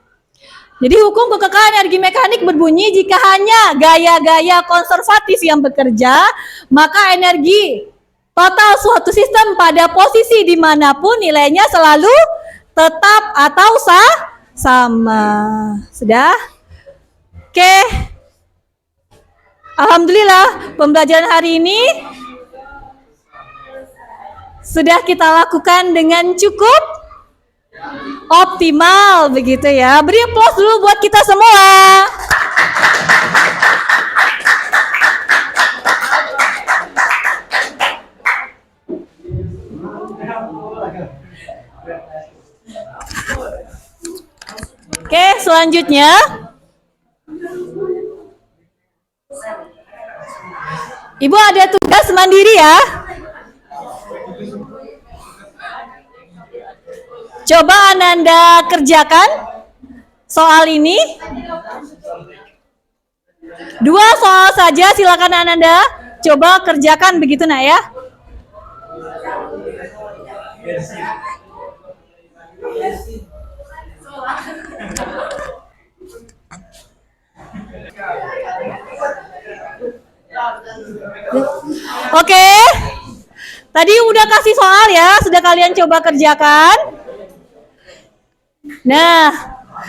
Jadi hukum kekekalan energi mekanik berbunyi jika hanya gaya-gaya konservatif yang bekerja, maka energi total suatu sistem pada posisi dimanapun nilainya selalu tetap atau sama. Sudah? Oke. Alhamdulillah pembelajaran hari ini sudah kita lakukan dengan cukup optimal, begitu ya. Beri aplaus dulu buat kita semua. Oke, selanjutnya Ibu ada tugas mandiri ya. Coba Ananda kerjakan soal ini. 2 soal saja, silakan Ananda coba kerjakan, begitu nak ya. Oke. Tadi udah kasih soal ya, sudah kalian coba kerjakan. Nah,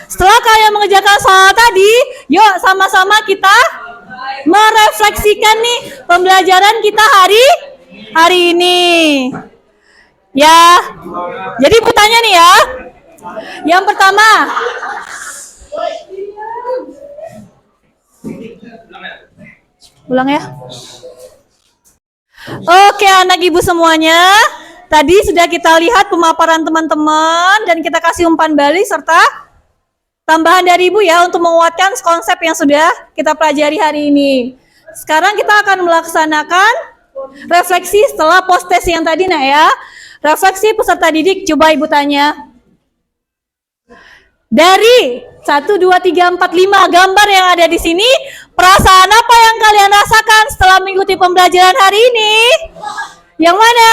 setelah kalian mengerjakan soal tadi, yuk sama-sama kita merefleksikan nih pembelajaran kita hari ini. Ya. Jadi bertanya nih ya. Yang pertama, ulang ya. Oke, anak ibu semuanya, tadi sudah kita lihat pemaparan teman-teman dan kita kasih umpan balik serta tambahan dari ibu ya untuk menguatkan konsep yang sudah kita pelajari hari ini. Sekarang kita akan melaksanakan refleksi setelah post test yang tadi nak ya. Refleksi peserta didik, coba ibu tanya. Dari 1, 2, 3, 4, 5 gambar yang ada di sini, perasaan apa yang kalian rasakan setelah mengikuti pembelajaran hari ini? Yang mana?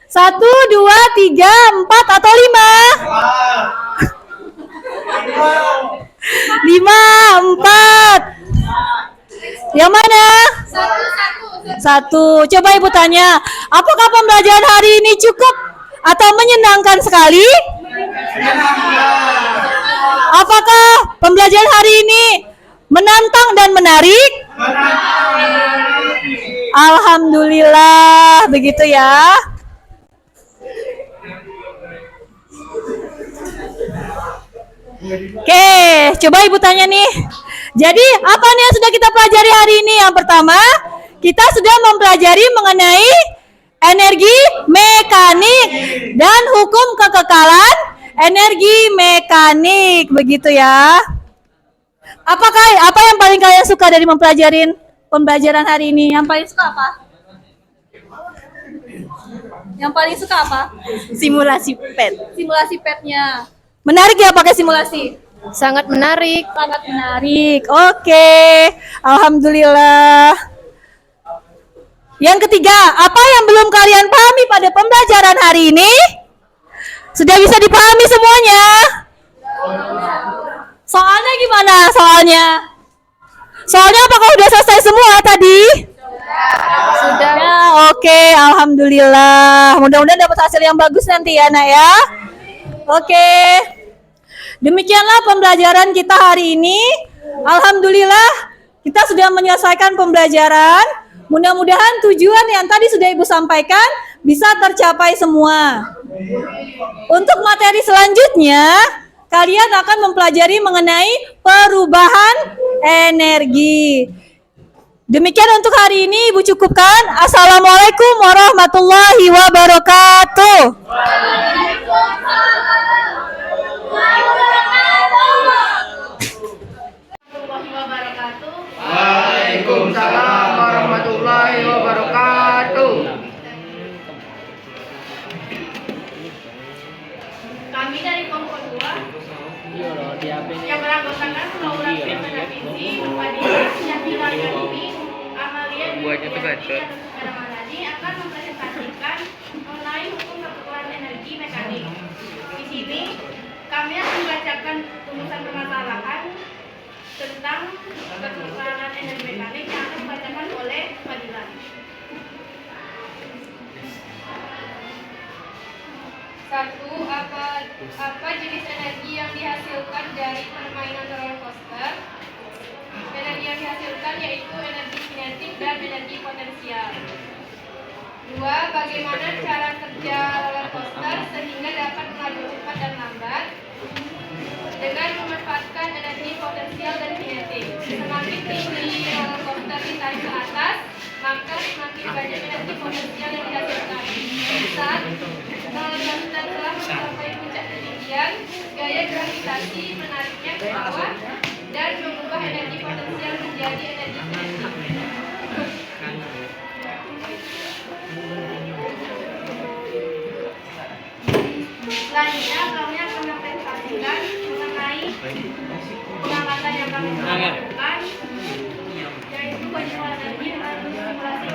1, 2, 3, 4 atau 5? 5, 4. Yang mana? 1. Coba ibu tanya, apakah pembelajaran hari ini cukup atau menyenangkan sekali? Apakah pembelajaran hari ini menantang dan menarik? Alhamdulillah, begitu ya. Oke, coba ibu tanya nih. Jadi apa nih yang sudah kita pelajari hari ini? Yang pertama, kita sudah mempelajari mengenai energi mekanik dan hukum kekekalan energi mekanik, begitu ya. Apa yang paling kalian suka dari mempelajarin pembelajaran hari ini? Yang paling suka apa? Yang paling suka apa? Simulasi PET. Simulasi PET-nya. Menarik ya pakai simulasi? Sangat menarik. Sangat menarik. Oke. Alhamdulillah. Yang ketiga, apa yang belum kalian pahami pada pembelajaran hari ini? Sudah bisa dipahami semuanya? Soalnya gimana soalnya? Soalnya apakah sudah selesai semua tadi? Sudah. Ya, oke, alhamdulillah. Mudah-mudahan dapat hasil yang bagus nanti ya, Nak ya. Oke. Demikianlah pembelajaran kita hari ini. Alhamdulillah, kita sudah menyelesaikan pembelajaran. Mudah-mudahan tujuan yang tadi sudah Ibu sampaikan bisa tercapai semua. Untuk materi selanjutnya, kalian akan mempelajari mengenai perubahan energi. Demikian untuk hari ini Ibu cukupkan. Assalamualaikum warahmatullahi wabarakatuh. Waalaikumsalam warahmatullahi wabarakatuh. Kami dari kelompok 2 yang beranggotakan Laura Provinsi, Fadila, Syakira Yasmin, Amalia, dan Ramadhani akan mempresentasikan mengenai hukum pertukaran energi mekanik. Di sini kami akan membacakan rumusan permasalahan tentang pertukaran energi mekanik yang akan dibacakan oleh Fadila. Satu, apa jenis energi yang dihasilkan dari permainan roller coaster? Energi yang dihasilkan yaitu energi kinetik dan energi potensial. Dua, bagaimana cara kerja roller coaster sehingga dapat melaju cepat dan lambat? Dengan memanfaatkan energi potensial dan kinetik. Semakin tinggi roller coaster ditarik ke atas, maka semakin banyak energi potensial yang dihasilkan. Saat roller coaster telah mencapai puncak ketinggian, gaya gravitasi menariknya ke bawah dan mengubah energi potensial menjadi energi kinetik. Selanjutnya kami akan mempresentasikan mengenai pengangkatan yang kami lakukan, yaitu penjualan energi melalui simulasi.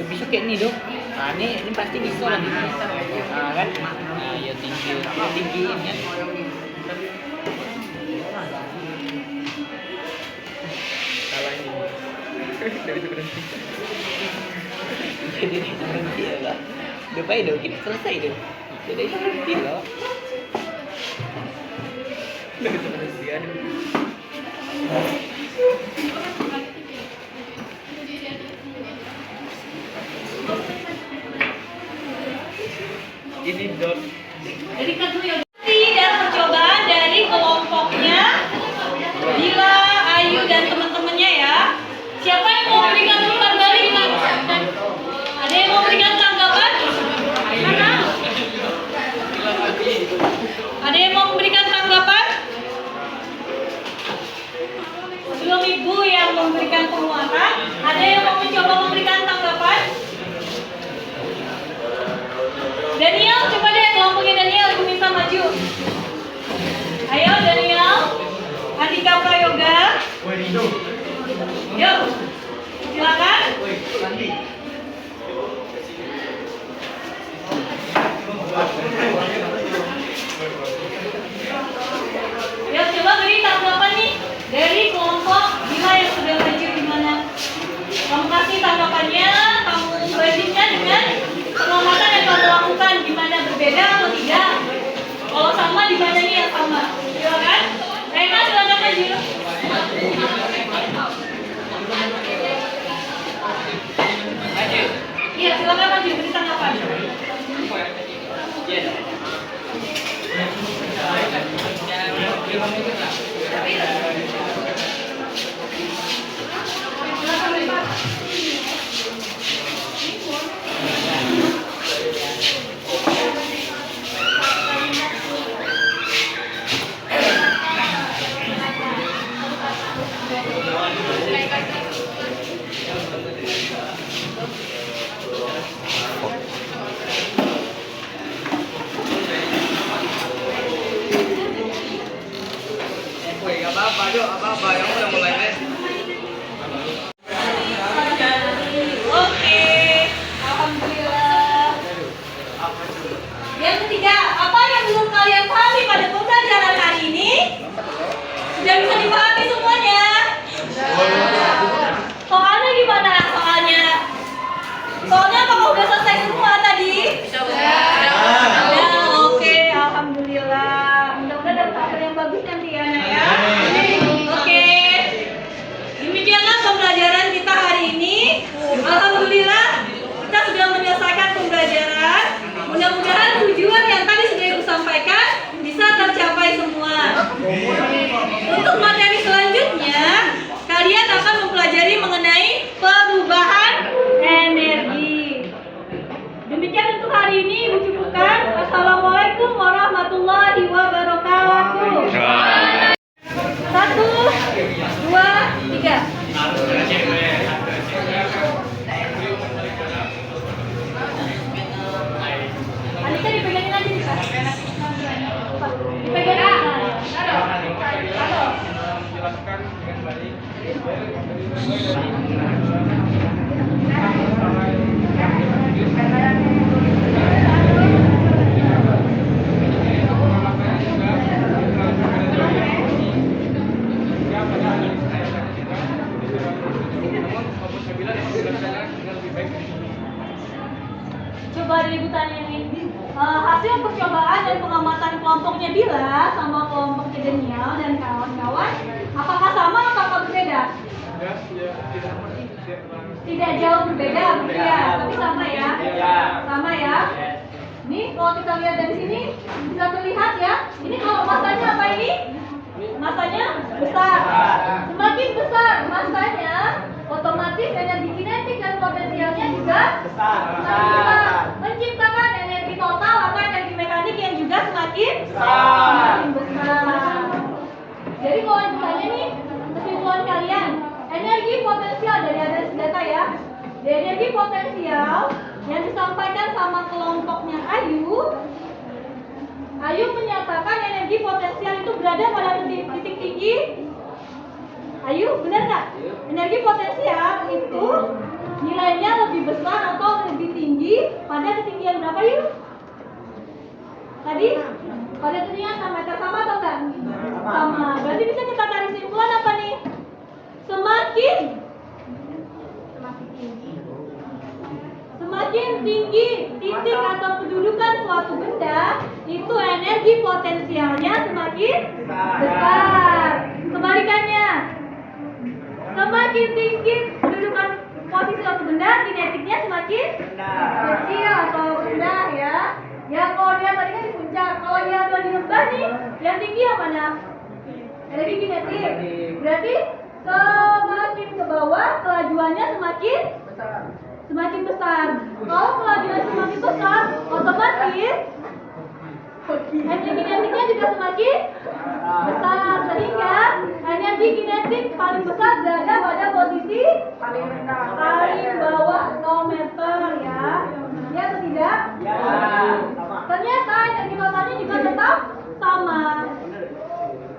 Bisa kayak nih dong. Nah, ini pasti bisa lah nih. Nah, kan? Nah, ya tinggiin ya. Salah ini. Dari itu berhenti. Jadi itu berhenti ya lah. Udah baik dong, kita selesai dong. Jadi itu berhenti loh. Dari itu berhenti ya. Ini dot. Jadi dan percobaan dari kelompoknya Bila, Ayu dan teman-temannya ya. Siapa yang mau berikan umpan balik? Ada yang mau berikan tanggapan? Mana? Ada yang mau memberikan tanggapan? Belum Ibu yang memberikan penguatan. Ada yang mau mencoba memberikan tanggapan? Daniel, coba deh kelompoknya Daniel, aku minta maju. Ayo Daniel, Andika Prayoga. Yuk, silakan. Ya coba beri tanggapan nih dari kelompok Bila yang sudah maju gimana? Kamu kasih tanggapannya, kamu bandingkan dengan pengamatan yang kamu lakukan gimana, berbeda atau tidak? Kalau sama dibacanya yang sama, silakan. Rena silakan maju. Iya silakan maju beri tanggapan. apa yang udah mulai deh. Oke, alhamdulillah. Yang ketiga, apa yang belum kalian pahami pada pembelajaran hari ini? Sudah bisa dipahami semuanya? Soalnya gimana soalnya? Soalnya apakah udah selesai semua tadi? Ya, oke, alhamdulillah. Mudah-mudahan dapat hasil yang bagus nanti ya, Nak ya. Oke. Demikianlah pembelajaran kita hari ini. Alhamdulillah kita sudah menyelesaikan pembelajaran. Mudah-mudahan tujuan yang tadi sudah Ibu sampaikan bisa tercapai semua. Untuk materi selanjutnya, kalian akan mempelajari mengenai perubahan energi. Demikian untuk hari ini Ibu cukupkan. Assalamualaikum warahmatullahi wabarakatuh. 1, 2, 3. Anissa dipegangin aja bisa. Dipegangin aja. Taruh. Menjelaskan dengan baik. Coba dari Ibu tanya nih, hasil percobaan dan pengamatan kelompoknya Bila sama kelompok Daniel dan kawan-kawan, apakah sama atau berbeda? Tidak jauh berbeda, ya, tapi sama ya? Sama ya? Ini kalau kita lihat dari sini bisa terlihat ya. Ini kalau masanya apa ini? Masanya besar. Semakin besar masanya, otomatis energi kinetik dan potensialnya juga besar. Menciptakan energi total atau energi mekanik yang juga semakin besar. Jadi kalau misalnya nih, kesimpulan kalian, energi potensial dari atas data ya. Dari energi potensial yang disampaikan sama kelompoknya Ayu menyatakan energi potensial itu berada pada titik tinggi. Ayu, benar nggak? Energi potensial itu nilainya lebih besar atau lebih tinggi pada ketinggian berapa yuk? Tadi? Pada ketinggian 6 meter, sama atau enggak? Sama. Berarti bisa kita tarik kesimpulan apa nih? Semakin tinggi titik atau kedudukan suatu benda, itu energi potensialnya semakin besar. Kebalikannya, semakin tinggi kedudukan posisi suatu benda, kinetiknya semakin kecil atau rendah ya. Ya kalau dia tadi kan di puncak, kalau dia ada di lembah nih, yang tinggi yang mana? Energi kinetik. Berarti semakin ke bawah kelajuannya semakin besar. Kalau kelajuan semakin besar, otomatis energi kinetiknya juga semakin besar, sehingga energi kinetik paling besar berada pada posisi paling bawah 0 meter ya. Ya atau tidak? Ya. Ternyata energi totalnya juga tetap sama.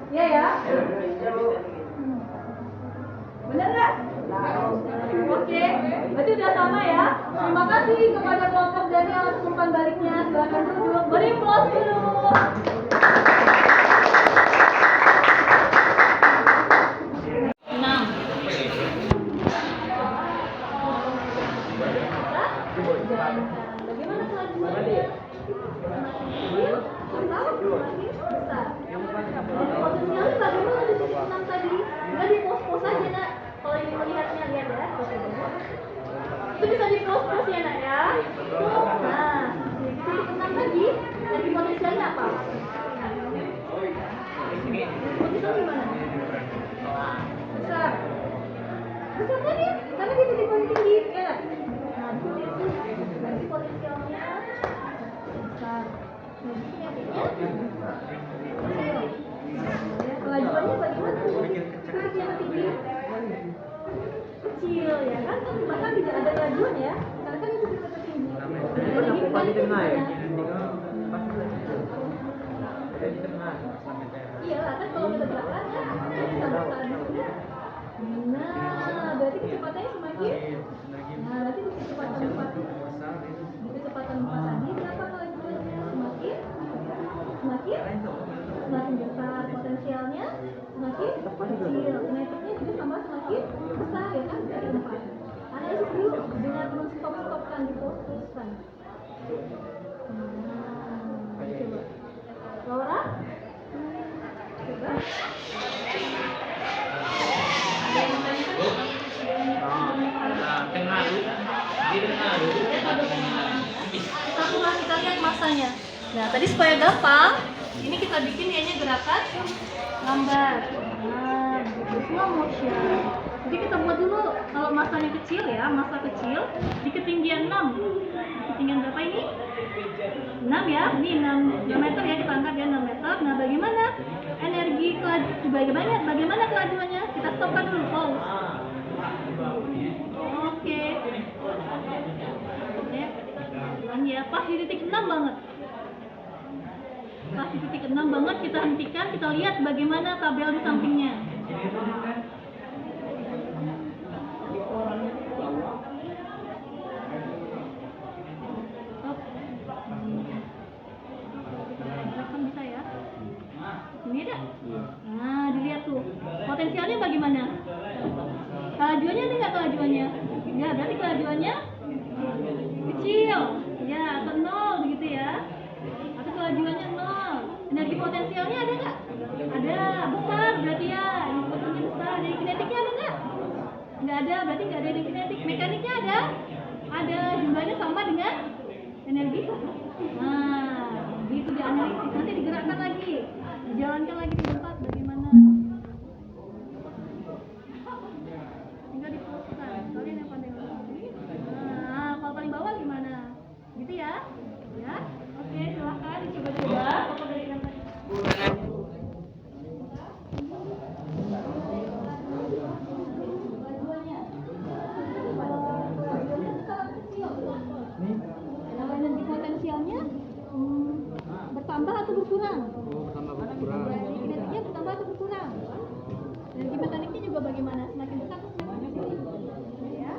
Ya ya. Benar nggak? Oke, berarti udah sama ya. Terima kasih kepada kelompok dari atas umpan baliknya. Silakan duduk. Beri applause dulu. Bagaimana kelanjutannya? Potensialnya bagaimana di titik 6 tadi? Nggak di pos-pos aja nak. Kalau ingin melihatnya lihat ya. Itu bisa di pos-pos ya nak ya. Nah, di titik 6 tadi energi potensialnya apa? Potensial gimana? Besar. Besar kan ya? Karena di titik paling tinggi ya kan? Nah, berarti potensialnya besar. Kinetiknya kecil. Kelajuannya bagaimana? Kinetik yang tinggi kecil ya kan? Bahkan tidak ada kelajuan ya, karena kan itu titik tertinggi. Energi kinetik Iya lah, kan kalau kita gerakan ya, kita bertahan di sini. Nah, berarti kecepatannya semakin. Nah, berarti kecepatan ini berapa kelajuannya? Semakin besar potensialnya, semakin kecil. Kinetiknya juga tambah semakin besar ya kan? Dari 4. Analisis dulu dengan men-stop-stopkan, difokuskan. Coba. Laura? Coba. Ada yang kita lihat masanya. Nah, tadi supaya gampang, ini kita bikin kayaknya gerakan lambat. Nah, slow motion. Jadi kita buat dulu kalau masanya kecil ya, masa kecil di ketinggian 6. Ketinggian berapa ini? 6 ya, ini 6 meter ya, kita angkat ya 6 meter. Nah, bagaimana energi bagaimana kelajuannya? Kita stopkan dulu, pause. Oke. Ya, pas di titik 6 banget. Pas di titik 6 banget, kita hentikan, kita lihat bagaimana tabel di sampingnya. Bisa ya? Ini ada? Nah, dilihat tuh. Potensialnya bagaimana? Kelajuannya ada nggak kelajuannya? Ya, berarti kelajuannya kecil. Ya, atau 0 begitu ya. Atau kelajuannya 0. Energi potensialnya ada nggak? Ada, besar berarti ya. Energi potensialnya besar. Jadi kinetiknya ada nggak? Nggak ada, berarti nggak ada energi kinetik. Mekaniknya ada? Ada, jumlahnya sama dengan energi. Nah, gitu dianalisis. Nanti digerakkan lagi, dijalankan lagi di tempat bagaimana. Tinggal difokuskan. Kalian yang pandai ngomong. Nah, kalau paling bawah gimana? Gitu ya? Ya? Oke, silahkan dicoba-coba. Foto dari yang tadi. Energi potensialnya bertambah atau berkurang? Energi kinetiknya bertambah atau berkurang? Energi mekaniknya juga bagaimana? Semakin besar atau semakin kecil? Ya.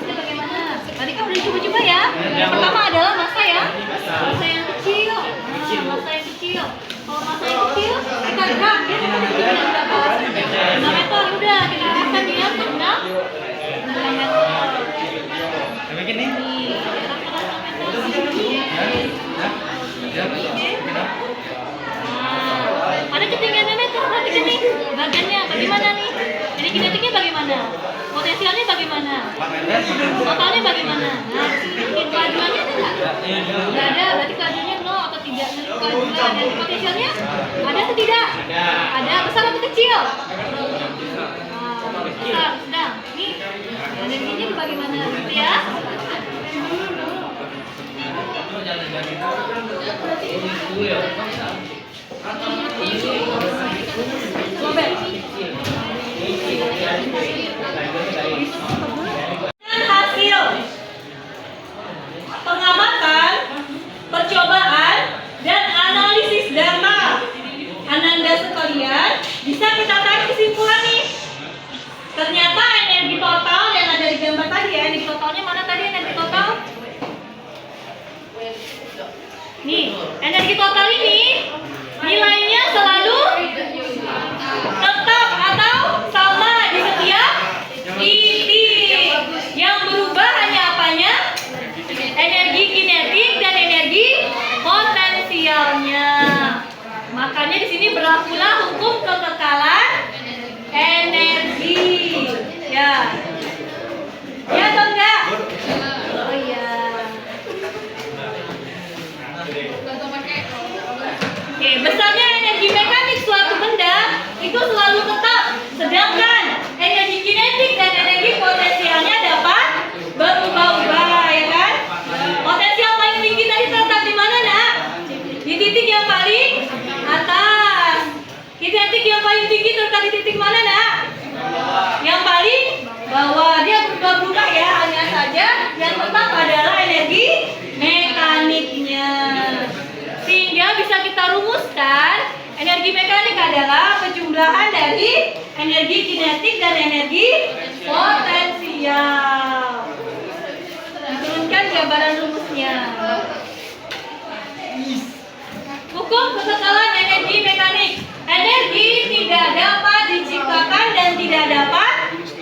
Bagaimana? Tadi kan udah coba-coba ya. Yang pertama adalah massa ya. Massa yang kecil. Nah, massa yang kecil. Kalau massa yang kecil, kita gerak ya. Kita bahas 6 meter. Udah, kita arahkan dia ke 6 meter. Begini. Ada ketinggian meter, perhatikan nih. Bagiannya bagaimana nih? Jadi kinetiknya bagaimana? Potensialnya bagaimana? Totalnya bagaimana? Nah, kelajuannya ada nggak? Nggak ada, berarti kelajuannya 0 atau tidak. Kelajuan dan potensialnya ada atau tidak? Ada, besar atau kecil? Besar, sedang. Nih, energinya bagaimana? Gitu ya? Hasil pengamatan, percobaan, dan analisis data Ananda sekalian, bisa kita tarik kesimpulan nih. Ternyata energi total yang ada di gambar tadi ya, energi totalnya mana tadi energi total? Nih, energi total ini nilainya selalu tetap atau sama di setiap titik. Yang berubah hanya apanya? Energi kinetik dan energi potensialnya. Makanya di sini berlakulah hukum kekekalan energi. Ya. Ya atau enggak? Oh iya. Oke, terletak di titik mana, Nak? Yang paling bawah. Dia berubah-ubah ya, hanya saja yang tetap adalah energi mekaniknya. Sehingga bisa kita rumuskan, energi mekanik adalah penjumlahan dari energi kinetik dan energi potensial. Turunkan gambaran rumusnya. Hukum kekekalan energi mekanik. Energi tidak dapat diciptakan dan tidak dapat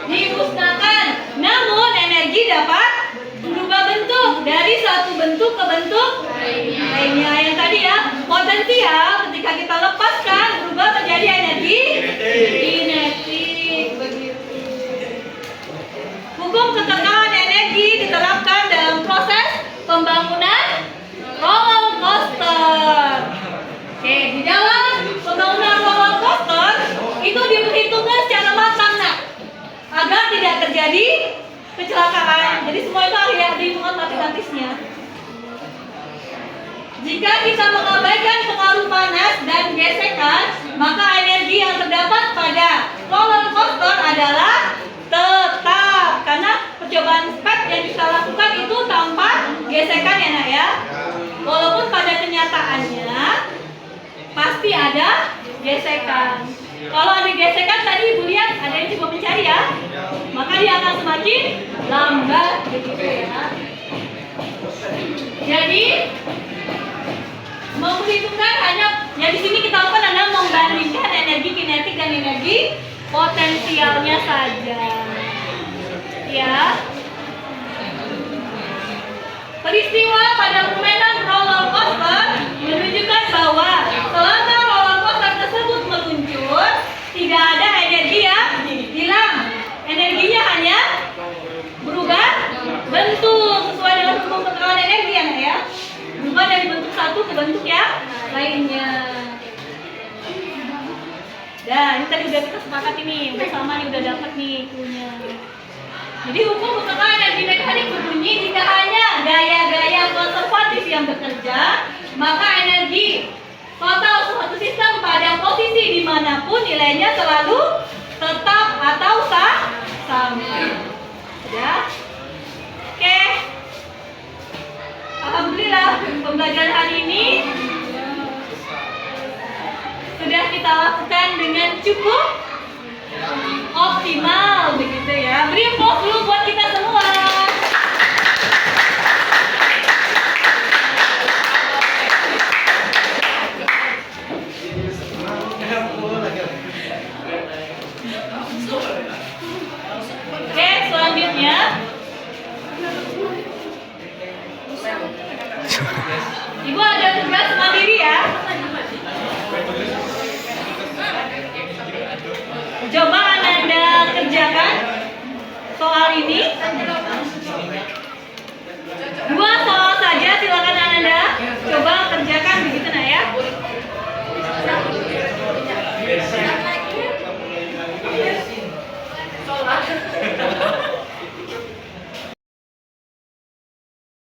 dimusnahkan. Namun energi dapat berubah bentuk dari satu bentuk ke bentuk lainnya. Yang tadi ya, potensial ketika kita lepaskan berubah menjadi energi kinetik. Begitu. Hukum kekekalan energi diterapkan dalam proses pembangunan roller coaster. Oke, di dalam pembangunan roller coaster itu diperhitungkan secara matang, Nak, agar tidak terjadi kecelakaan. Jadi semua itu ada hitungan matematisnya. Jika kita mengabaikan pengaruh panas dan gesekan, maka energi yang terdapat pada roller coaster adalah tetap. Karena percobaan spek yang kita lakukan itu tanpa gesekan ya, Nak ya. Walaupun pada kenyataannya pasti ada gesekan. Kalau ada gesekan tadi Ibu lihat ada yang coba mencari ya, maka dia akan semakin lambat begitu ya. Jadi memperhitungkan hanya ya di sini kita lakukan adalah membandingkan energi kinetik dan energi potensialnya saja. Ya. Peristiwa pada permainan roller coaster menunjukkan bahwa selama roller coaster tersebut meluncur, tidak ada energi yang hilang. Energinya hanya berubah bentuk sesuai dengan hukum kekekalan energi ya, Nak ya. Berubah dari bentuk satu ke bentuk yang lainnya. Dan ini tadi udah kita sepakat ini, bersama nih udah dapat nih cluenya. Jadi hukum kekekalan energi mekanik berbunyi jika hanya gaya-gaya konservatif yang bekerja, maka energi total suatu sistem pada posisi dimanapun nilainya selalu tetap atau sama. Ya, oke. Alhamdulillah pembelajaran hari ini sudah kita lakukan dengan cukup optimal begitu ya. Beri applause dulu buat kita semua. Oke, selanjutnya Ibu ada tugas mandiri ya. Coba Anda kerjakan soal ini.